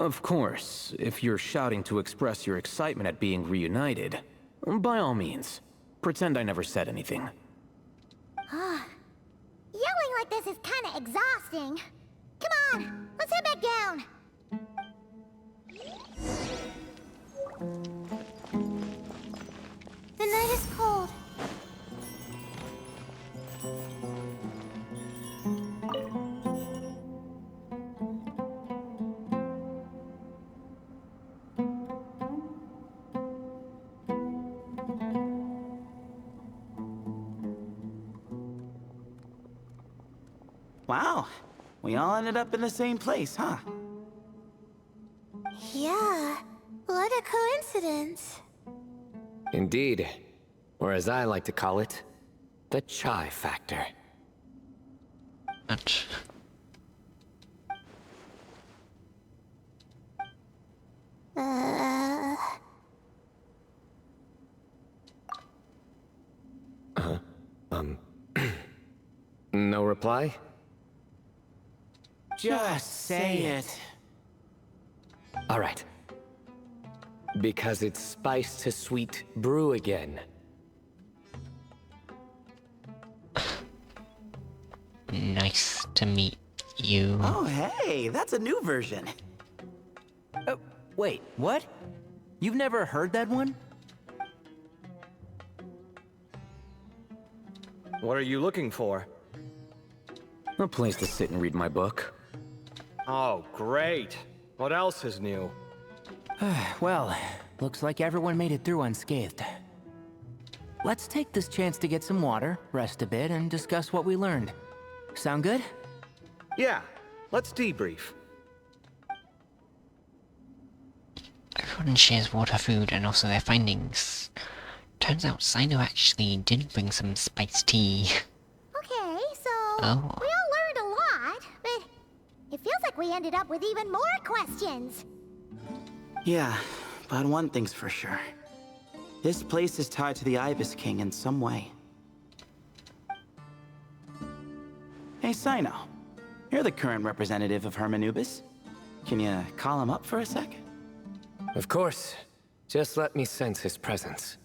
Of course, if you're shouting to express your excitement at being reunited, by all means, pretend I never said anything. Yelling like like this is kinda exhausting. Come on, let's head back down. The night is cold. Wow, we all ended up in the same place, huh? Yeah, what a coincidence. Indeed. Or as I like to call it, the chai factor. But Uh, No reply? Just say it. All right. Because it's spice to sweet brew again. nice to meet you. Oh, hey, that's a new version. Wait, what? You've never heard that one? What are you looking for? A place to sit and read my book. Oh, great. What else is new? Well, looks like everyone made it through unscathed. Let's take this chance to get some water, rest a bit, and discuss what we learned. Sound good? Yeah, let's debrief. Everyone shares water, food, and also their findings. Turns out Sino actually did bring some spiced tea. Okay, so Oh. we all learned a lot, but it feels like we ended up with even more questions. Yeah, but one thing's for sure. This place is tied to the Ibis King in some way. Hey, Sino. You're the current representative of Hermanubis. Can you call him up for a sec? Of course. Just let me sense his presence.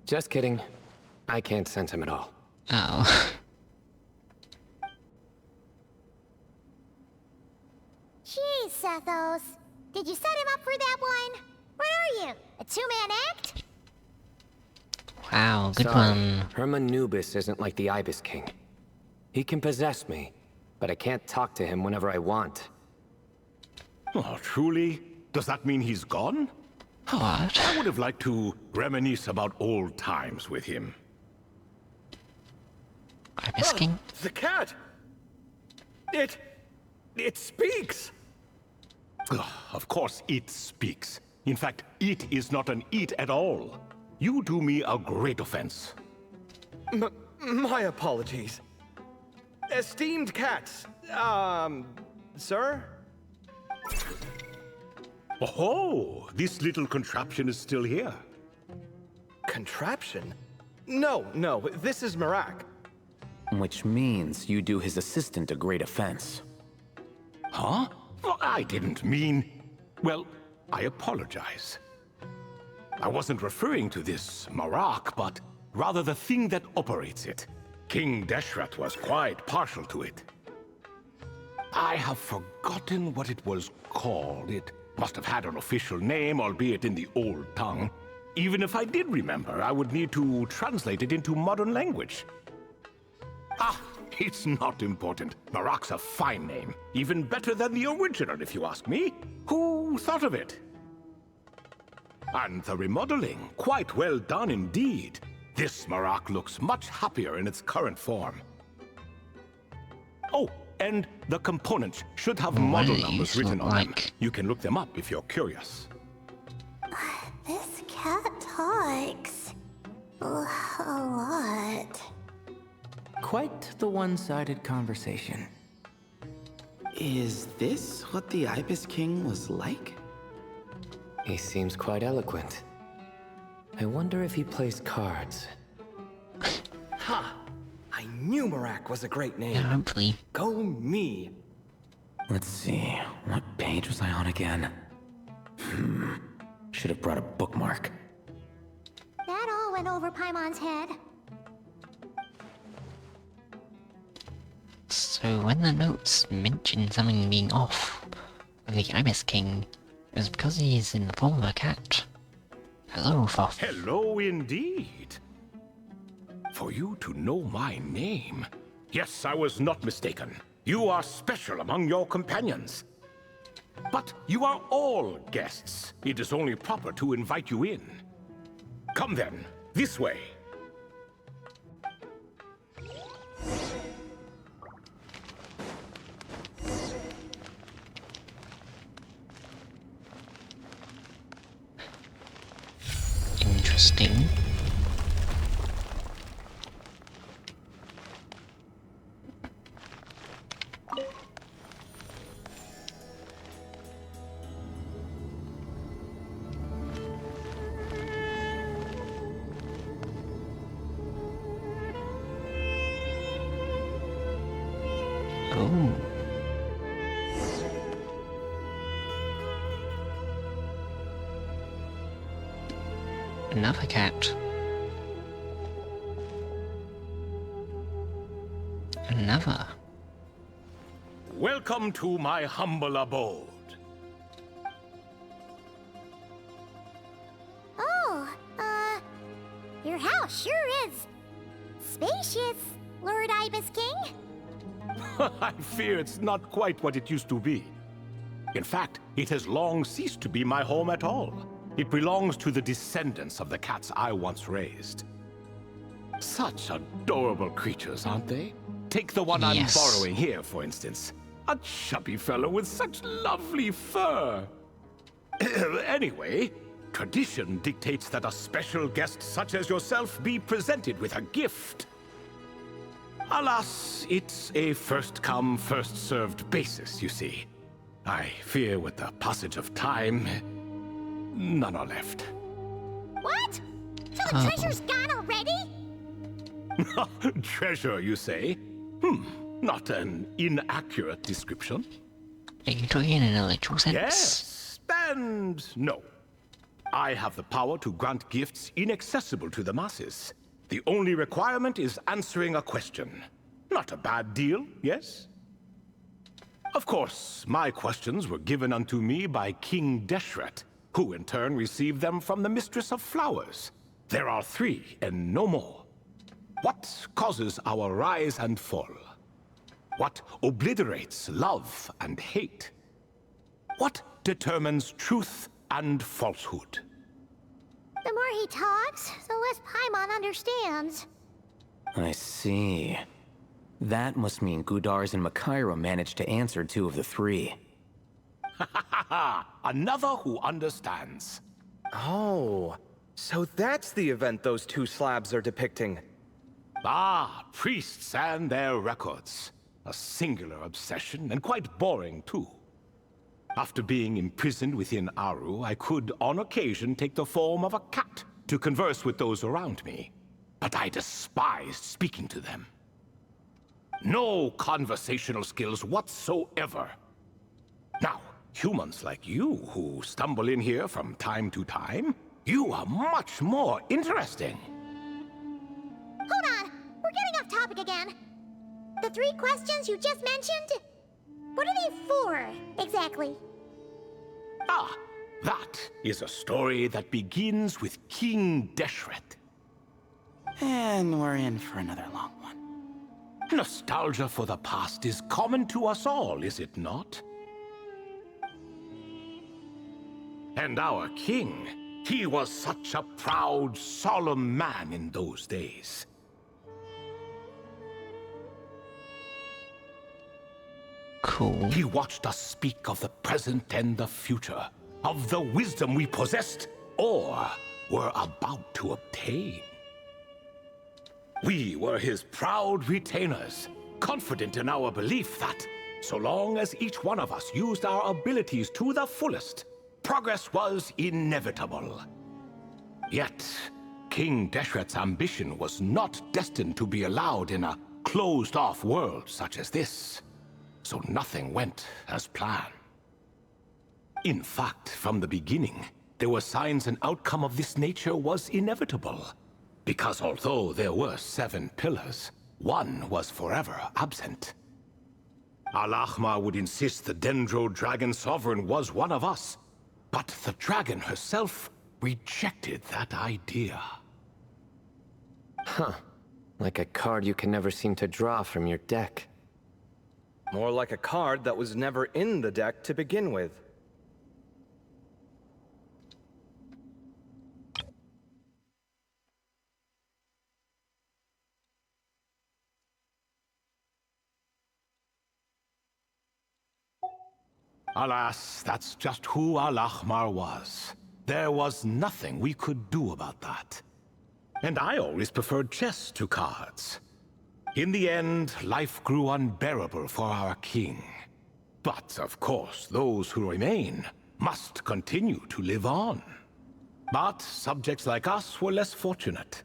Just kidding. I can't sense him at all. Oh. Jeez, Sethos. Did you set him up for that one? What are you, a two-man act? Wow, good Sorry, one. Hermanubis isn't like the Ibis King. He can possess me, but I can't talk to him whenever I want. Oh, truly? Does that mean he's gone? What? I would have liked to reminisce about old times with him. I'm asking? The cat! It speaks! Ugh, of course it speaks. In fact, it is not an it at all. You do me a great offense. My apologies. Esteemed cats, sir? Oh, this little contraption is still here. Contraption? No, this is Marak. Which means you do his assistant a great offense. Huh? Well, I didn't mean... Well, I apologize. I wasn't referring to this Marak, but rather the thing that operates it. King Deshret was quite partial to it. I have forgotten what it was called. It must have had an official name, albeit in the old tongue. Even if I did remember, I would need to translate it into modern language. Ah, it's not important. Marak's a fine name. Even better than the original, if you ask me. Who thought of it? And the remodeling, quite well done indeed. This Marak looks much happier in its current form. Oh, and the components should have What model do numbers these written look on them. like? You can look them up if you're curious. This cat talks a lot. Quite the one-sided conversation. Is this what the Ibis King was like? He seems quite eloquent. I wonder if he plays cards. Ha! I knew Marak was a great name. Yeah, hopefully. Go me. Let's see, what page was I on again? Should have brought a bookmark. That all went over Paimon's head. So when the notes mention something being off with the Ibis King, it was because he's in the form of a cat. Hello, Foff. Hello indeed. For you to know my name. Yes, I was not mistaken. You are special among your companions. But you are all guests. It is only proper to invite you in. Come then, this way. Interesting. Oh. Another cat. Another. Welcome to my humble abode. Oh, your house sure is spacious, Lord Ibis King. I fear it's not quite what it used to be. In fact, it has long ceased to be my home at all. It belongs to the descendants of the cats I once raised. Such adorable creatures, aren't they? Take the one I'm borrowing here, for instance. A chubby fellow with such lovely fur. Anyway, tradition dictates that a special guest such as yourself be presented with a gift. Alas, it's a first-come, first-served basis, you see. I fear with the passage of time, none are left. What? So the treasure's gone already? Treasure, you say? Not an inaccurate description. Are you talking in a literal sense? Yes, and no. I have the power to grant gifts inaccessible to the masses. The only requirement is answering a question. Not a bad deal, yes? Of course, my questions were given unto me by King Deshret, who in turn received them from the Mistress of Flowers. There are 3, and no more. What causes our rise and fall? What obliterates love and hate? What determines truth and falsehood? The more he talks, the less Paimon understands. I see. That must mean Gudars and Makaira managed to answer 2 of the 3. Another who understands. Oh, so that's the event those 2 slabs are depicting. Ah, priests and their records. A singular obsession, and quite boring too. After being imprisoned within Aru, I could, on occasion, take the form of a cat to converse with those around me. But I despised speaking to them. No conversational skills whatsoever. Now, humans like you who stumble in here from time to time, you are much more interesting. Hold on, we're getting off topic again. The 3 questions you just mentioned? What are they for, exactly? Ah, that is a story that begins with King Deshret. And we're in for another long one. Nostalgia for the past is common to us all, is it not? And our king, he was such a proud, solemn man in those days. Cool. He watched us speak of the present and the future, of the wisdom we possessed or were about to obtain. We were his proud retainers, confident in our belief that, so long as each one of us used our abilities to the fullest, progress was inevitable. Yet, King Deshret's ambition was not destined to be allowed in a closed-off world such as this. So nothing went as planned. In fact, from the beginning, there were signs an outcome of this nature was inevitable. Because although there were 7 pillars, one was forever absent. Al-Ahmar would insist the Dendro Dragon Sovereign was one of us, but the dragon herself rejected that idea. Huh. Like a card you can never seem to draw from your deck. More like a card that was never in the deck to begin with. Alas, that's just who Al-Ahmar was. There was nothing we could do about that. And I always preferred chess to cards. In the end, life grew unbearable for our king. But, of course, those who remain must continue to live on. But subjects like us were less fortunate.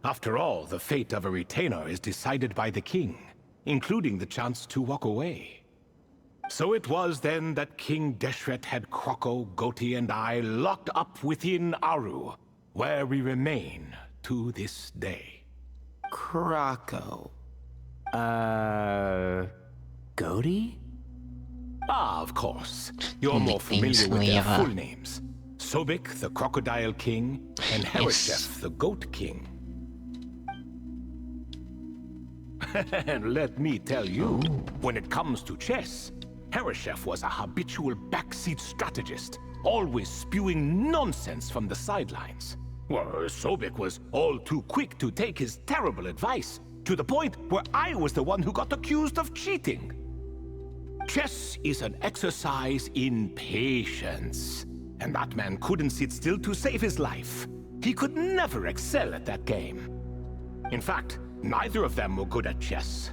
After all, the fate of a retainer is decided by the king, including the chance to walk away. So it was then that King Deshret had Kroko, Goti, and I locked up within Aru, where we remain to this day. Kroko. Goti? Ah, of course. You're more familiar with their full names. Sobek, the Crocodile King, and Hereshef, the Goat King. And let me tell you, when it comes to chess, Hereshef was a habitual backseat strategist, always spewing nonsense from the sidelines. Well, Sobek was all too quick to take his terrible advice, to the point where I was the one who got accused of cheating. Chess is an exercise in patience, and that man couldn't sit still to save his life. He could never excel at that game. In fact, neither of them were good at chess.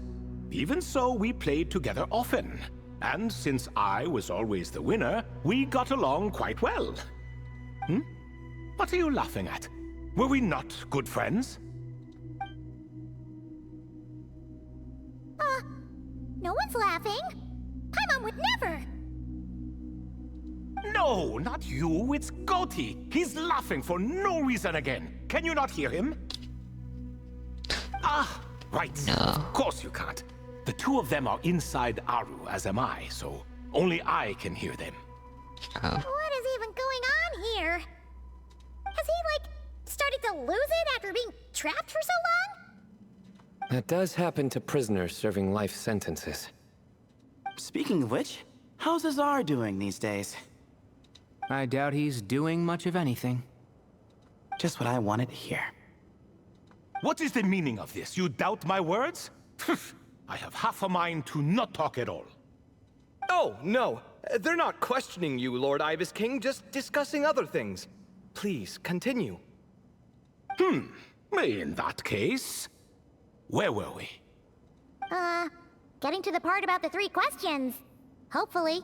Even so, we played together often. And since I was always the winner, we got along quite well. What are you laughing at? Were we not good friends? No one's laughing. Paimon would never. No, not you. It's Goti. He's laughing for no reason again. Can you not hear him? Ah, right. No. Of course you can't. The two of them are inside Aru, as am I, so only I can hear them. What is even going on here? Has he, started to lose it after being trapped for so long? That does happen to prisoners serving life sentences. Speaking of which, how's Azar doing these days? I doubt he's doing much of anything. Just what I wanted to hear. What is the meaning of this? You doubt my words? I have half a mind to not talk at all. Oh, no. They're not questioning you, Lord Ibis King, just discussing other things. Please, continue. In that case, where were we? Getting to the part about the 3 questions. Hopefully.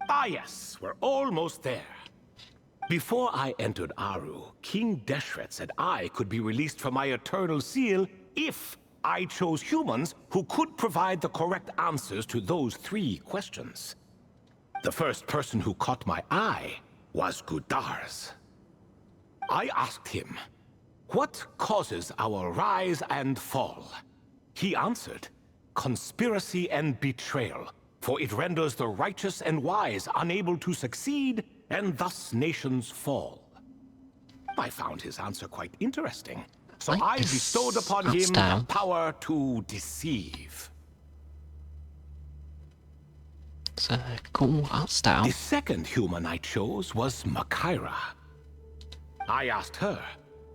Ah yes, we're almost there. Before I entered Aru, King Deshret said I could be released from my eternal seal if I chose humans who could provide the correct answers to those 3 questions. The first person who caught my eye was Gudars. I asked him, what causes our rise and fall? He answered, conspiracy and betrayal, for it renders the righteous and wise unable to succeed, and thus nations fall. I found his answer quite interesting, so I bestowed upon him the power to deceive. It's a cool art style. The second human I chose was Makaira. I asked her,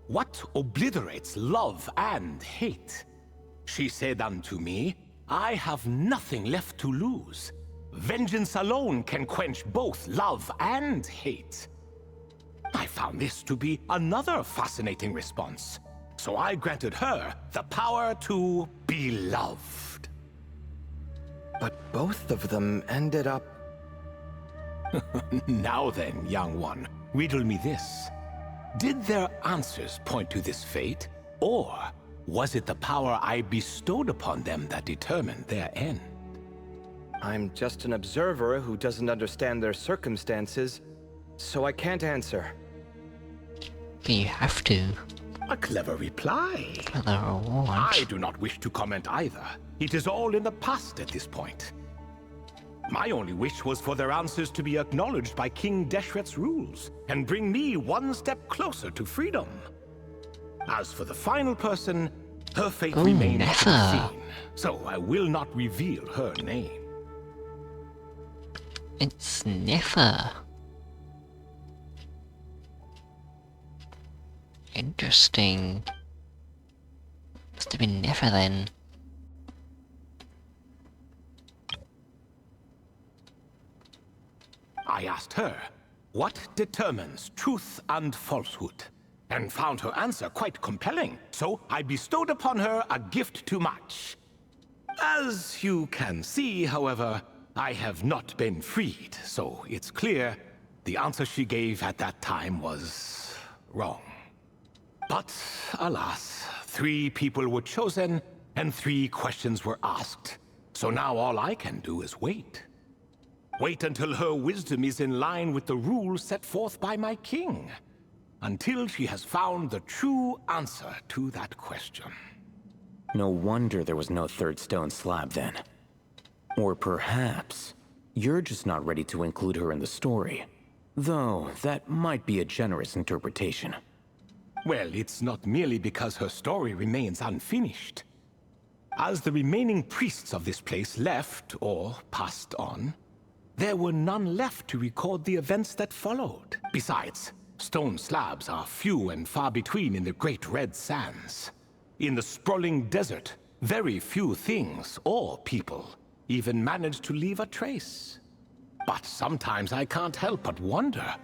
what obliterates love and hate? She said unto me, I have nothing left to lose. Vengeance alone can quench both love and hate. I found this to be another fascinating response, so I granted her the power to be loved. But both of them ended up... Now then, young one, riddle me this. Did their answers point to this fate, or was it the power I bestowed upon them that determined their end? I'm just an observer who doesn't understand their circumstances, so I can't answer. You have to. A clever reply. For the reward. I do not wish to comment either. It is all in the past at this point. My only wish was for their answers to be acknowledged by King Deshret's rules, and bring me one step closer to freedom. As for the final person, her fate remains to be seen, so I will not reveal her name. It's never. Interesting. Must have been never then. I asked her, what determines truth and falsehood? And found her answer quite compelling, so I bestowed upon her a gift to match. As you can see, however, I have not been freed, so it's clear the answer she gave at that time was wrong. But alas, 3 people were chosen and 3 questions were asked. So now all I can do is wait. Wait until her wisdom is in line with the rules set forth by my king. Until she has found the true answer to that question. No wonder there was no third stone slab then. Or perhaps you're just not ready to include her in the story. Though, that might be a generous interpretation. Well, it's not merely because her story remains unfinished. As the remaining priests of this place left, or passed on, there were none left to record the events that followed. Besides, stone slabs are few and far between in the Great Red Sands. In the sprawling desert, very few things or people even manage to leave a trace. But sometimes I can't help but wonder,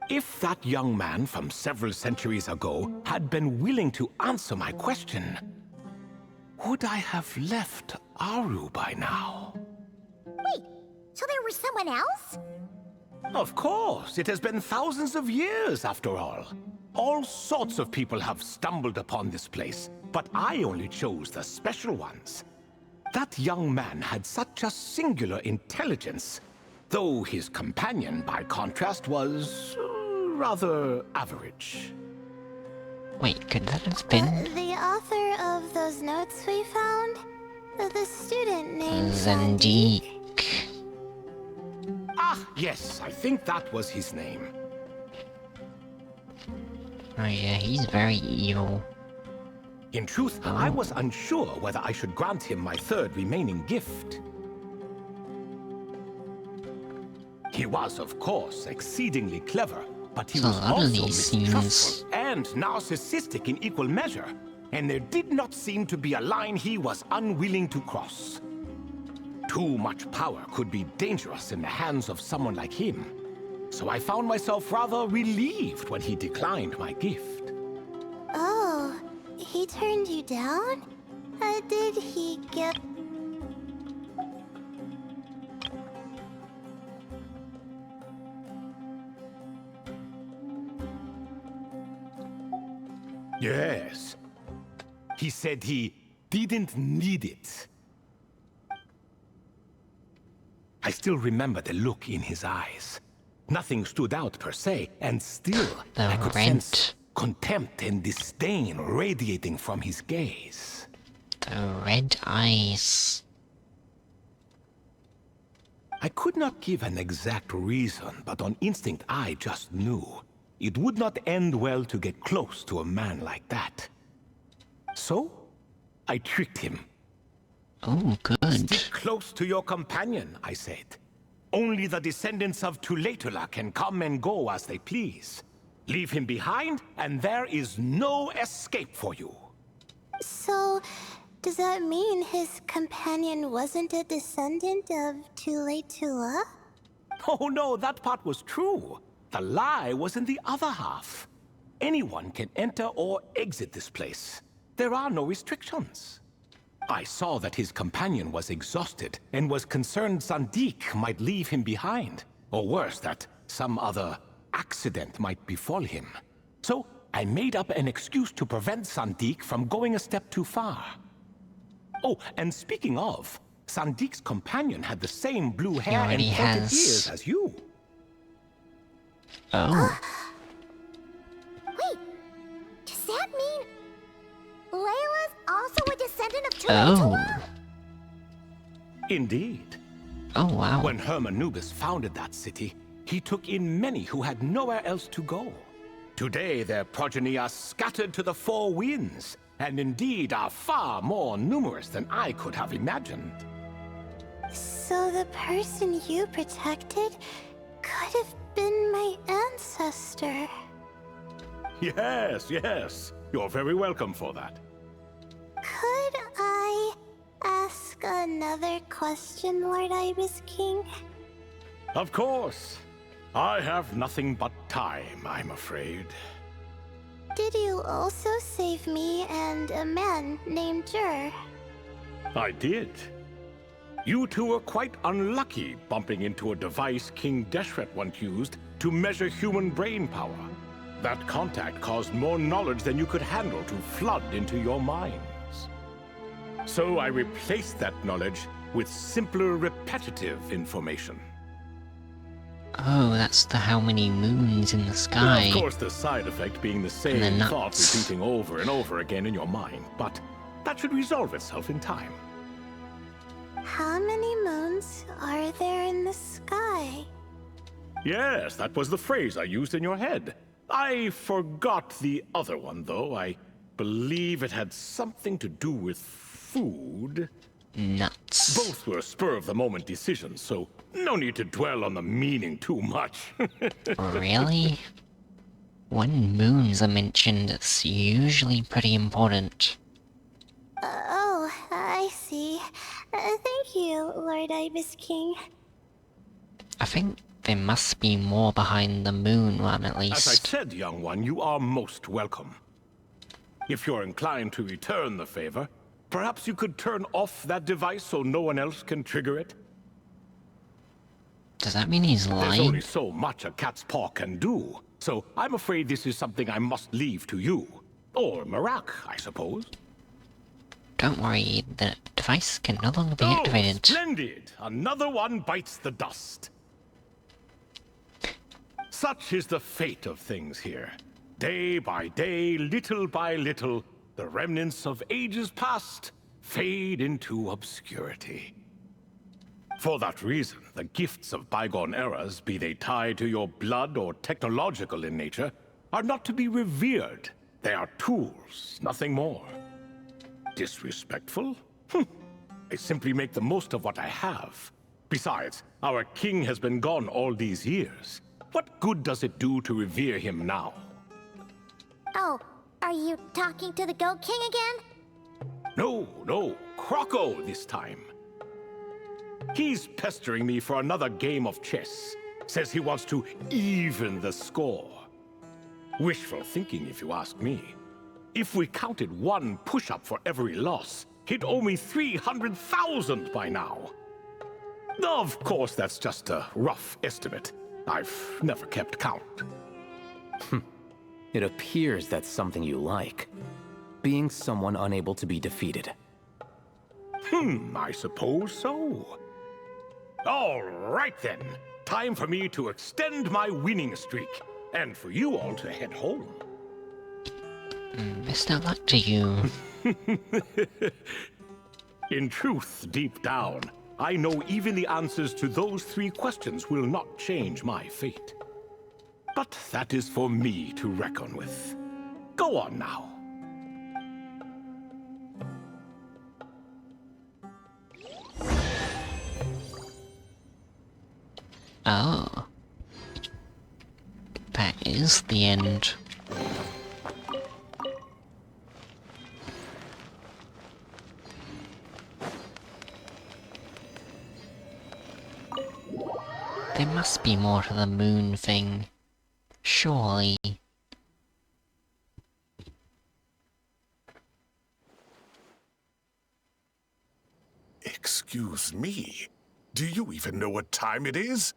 if that young man from several centuries ago had been willing to answer my question, would I have left Aru by now? Wait, so there was someone else? Of course, it has been thousands of years after all. All sorts of people have stumbled upon this place, but I only chose the special ones. That young man had such a singular intelligence, though his companion, by contrast, was rather average. Wait, could that have been The author of those notes we found? The student named Zandik? Ah, yes, I think that was his name. Oh yeah, he's very evil. In truth, I was unsure whether I should grant him my 3rd remaining gift. He was, of course, exceedingly clever, but he was also mistrustful and narcissistic in equal measure, and there did not seem to be a line he was unwilling to cross. Too much power could be dangerous in the hands of someone like him, so I found myself rather relieved when he declined my gift. Oh, he turned you down? Did he get... Yes. He said he didn't need it. I still remember the look in his eyes. Nothing stood out per se, and still I could sense contempt and disdain radiating from his gaze. The red eyes. I could not give an exact reason, but on instinct I just knew. It would not end well to get close to a man like that. So, I tricked him. Oh, good. Stick close to your companion, I said. Only the descendants of Tulatula can come and go as they please. Leave him behind, and there is no escape for you. So, does that mean his companion wasn't a descendant of Tulatula? Oh no, that part was true. The lie was in the other half. Anyone can enter or exit this place. There are no restrictions. I saw that his companion was exhausted and was concerned Zandik might leave him behind. Or worse, that some other accident might befall him. So I made up an excuse to prevent Zandik from going a step too far. Oh, and speaking of, Sandiq's companion had the same blue hair and already pointed has. ears as you. Oh. Wait, does that mean Layla's also a descendant of Oh. Tarantula? Indeed. Oh, wow. When Hermanubis founded that city, he took in many who had nowhere else to go. Today, their progeny are scattered to the four winds, and indeed are far more numerous than I could have imagined. So the person you protected could have been my ancestor. Yes, yes. You're very welcome for that. Could I ask another question, Lord Ibis King? Of course. I have nothing but time, I'm afraid. Did you also save me and a man named Jur? I did. You two were quite unlucky bumping into a device King Deshret once used to measure human brain power. That contact caused more knowledge than you could handle to flood into your minds. So I replaced that knowledge with simpler, repetitive information. Oh, that's the how many moons in the Well, sky. of course, the side effect being the same the thought nuts. repeating over and over again in your mind, but that should resolve itself in time. How many moons are there in the sky? Yes, that was the phrase I used in your head. I forgot the other one, though. I believe it had something to do with food. Nuts. Both were spur-of-the-moment decisions, so no need to dwell on the meaning too much. Really? When moons are mentioned, it's usually pretty important. Oh, I see. Thank you, Lord Ibis King. I think there must be more behind the moon one, at As I least. said, young one, you are most welcome. If you're inclined to return the favor, perhaps you could turn off that device so no one else can trigger it? Does that mean he's There's only lying? so much a cat's paw can do, so I'm afraid this is something I must leave to you. Or Marak, I suppose. Don't worry, the device can no longer be Oh, activated. splendid! Another one bites the dust. Such is the fate of things here. Day by day, little by little, the remnants of ages past fade into obscurity. For that reason, the gifts of bygone eras, be they tied to your blood or technological in nature, are not to be revered. They are tools, nothing more. Disrespectful? I simply make the most of what I have. Besides, our king has been gone all these years. What good does it do to revere him now? Oh, are you talking to the Goat King again? No, Croco this time. He's pestering me for another game of chess. Says he wants to even the score. Wishful thinking, if you ask me. If we counted one push-up for every loss, he'd owe me 300,000 by now. Of course, that's just a rough estimate. I've never kept count. It appears that's something you like. Being someone unable to be defeated. I suppose so. All right then. Time for me to extend my winning streak, and for you all to head home. Best of luck to you. In truth, deep down, I know even the answers to those 3 questions will not change my fate. But that is for me to reckon with. Go on now. Oh. That is the end. There must be more to the moon thing. Surely. Excuse me. Do you even know what time it is?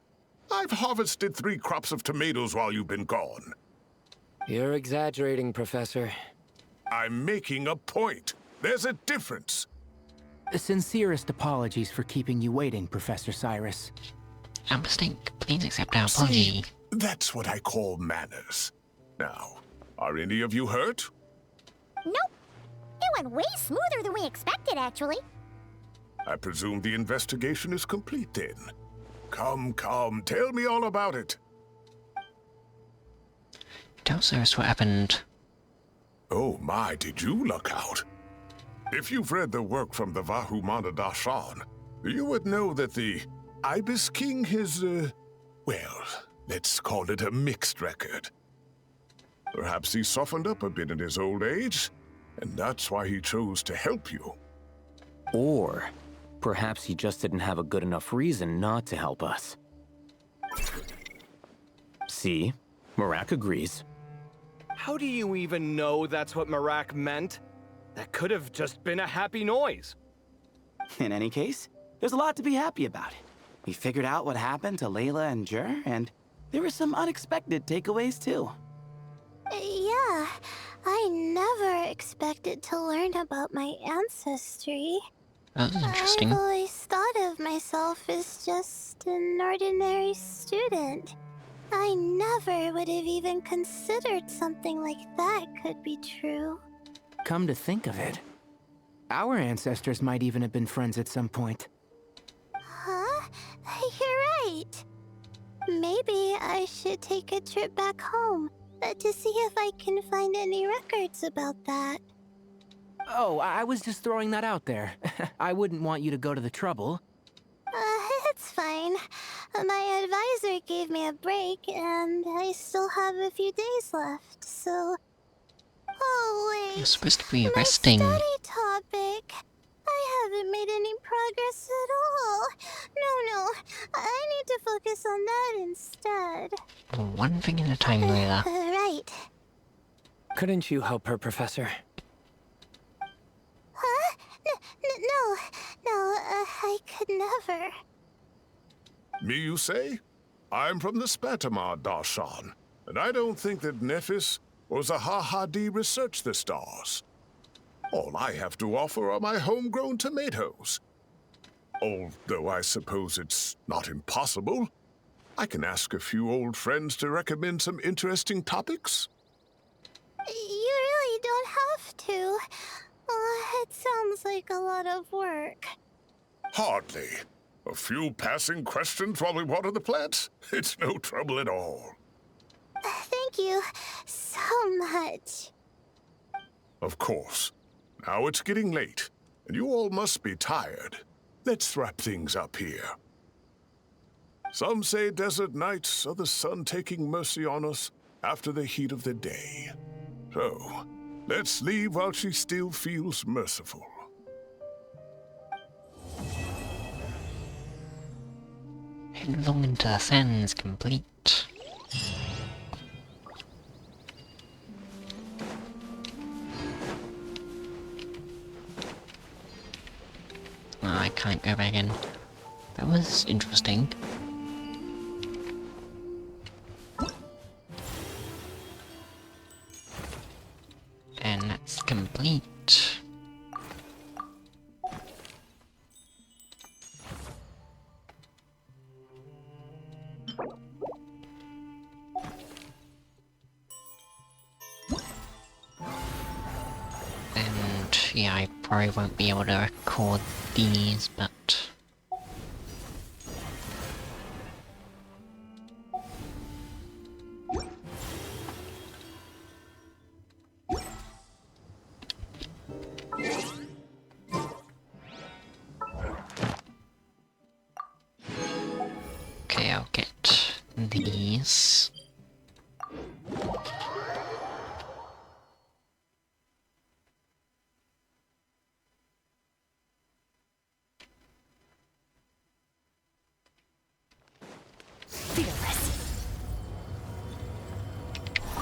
I've harvested 3 crops of tomatoes while you've been gone. You're exaggerating, Professor. I'm making a point. There's a difference. Sincerest apologies for keeping you waiting, Professor Cyrus. Our mistake. Please accept our apology. See, that's what I call manners. Now, are any of you hurt? Nope. It went way smoother than we expected, actually. I presume the investigation is complete then. Come, tell me all about it. Tell us what happened. Oh my, did you luck out? If you've read the work from the Vahumana Dashan, you would know that the Ibis King is, well, let's call it a mixed record. Perhaps he softened up a bit in his old age, and that's why he chose to help you. Or perhaps he just didn't have a good enough reason not to help us. See? Marak agrees. How do you even know that's what Marak meant? That could have just been a happy noise. In any case, there's a lot to be happy about. We figured out what happened to Layla and Jur, and there were some unexpected takeaways too. Yeah, I never expected to learn about my ancestry. That was interesting. I've always thought of myself as just an ordinary student. I never would have even considered something like that could be true. Come to think of it, our ancestors might even have been friends at some point. Huh? You're right. Maybe I should take a trip back home to see if I can find any records about that. Oh, I was just throwing that out there. I wouldn't want you to go to the trouble. It's fine. My advisor gave me a break, and I still have a few days left, so... Oh, wait. You're supposed to be resting. My study topic. I haven't made any progress at all. No. I need to focus on that instead. One thing at a time, Layla. Right. Couldn't you help her, Professor? Huh? No, I could never. Me, you say? I'm from the Spatamar Darshan, and I don't think that Nephis or Zahahadi researched the stars. All I have to offer are my homegrown tomatoes. Although I suppose it's not impossible. I can ask a few old friends to recommend some interesting topics. You really don't have to. It sounds like a lot of work. Hardly. A few passing questions while we water the plants? It's no trouble at all. Thank you so much. Of course. Now it's getting late, and you all must be tired. Let's wrap things up here. Some say desert nights are the sun taking mercy on us after the heat of the day. So, let's leave while she still feels merciful. Headlong into the sands complete. Oh, I can't go back in. That was interesting. And that's complete. And yeah, I probably won't be able to record these, but... Okay, I'll get these.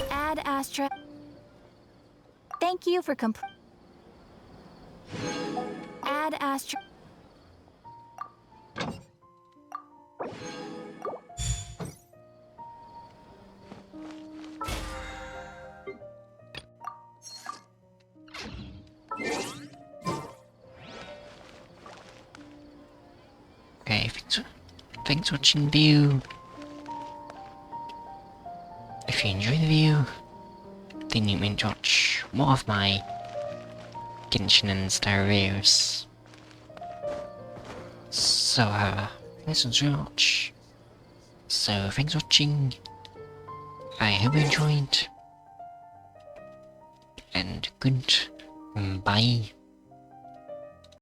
Add Astra. Thank you for Add Astra. thanks for watching the video. If you enjoyed the video, then you may watch more of my Genshin and Star videos. So, thanks so much. So, thanks for watching. I hope you enjoyed. And goodbye.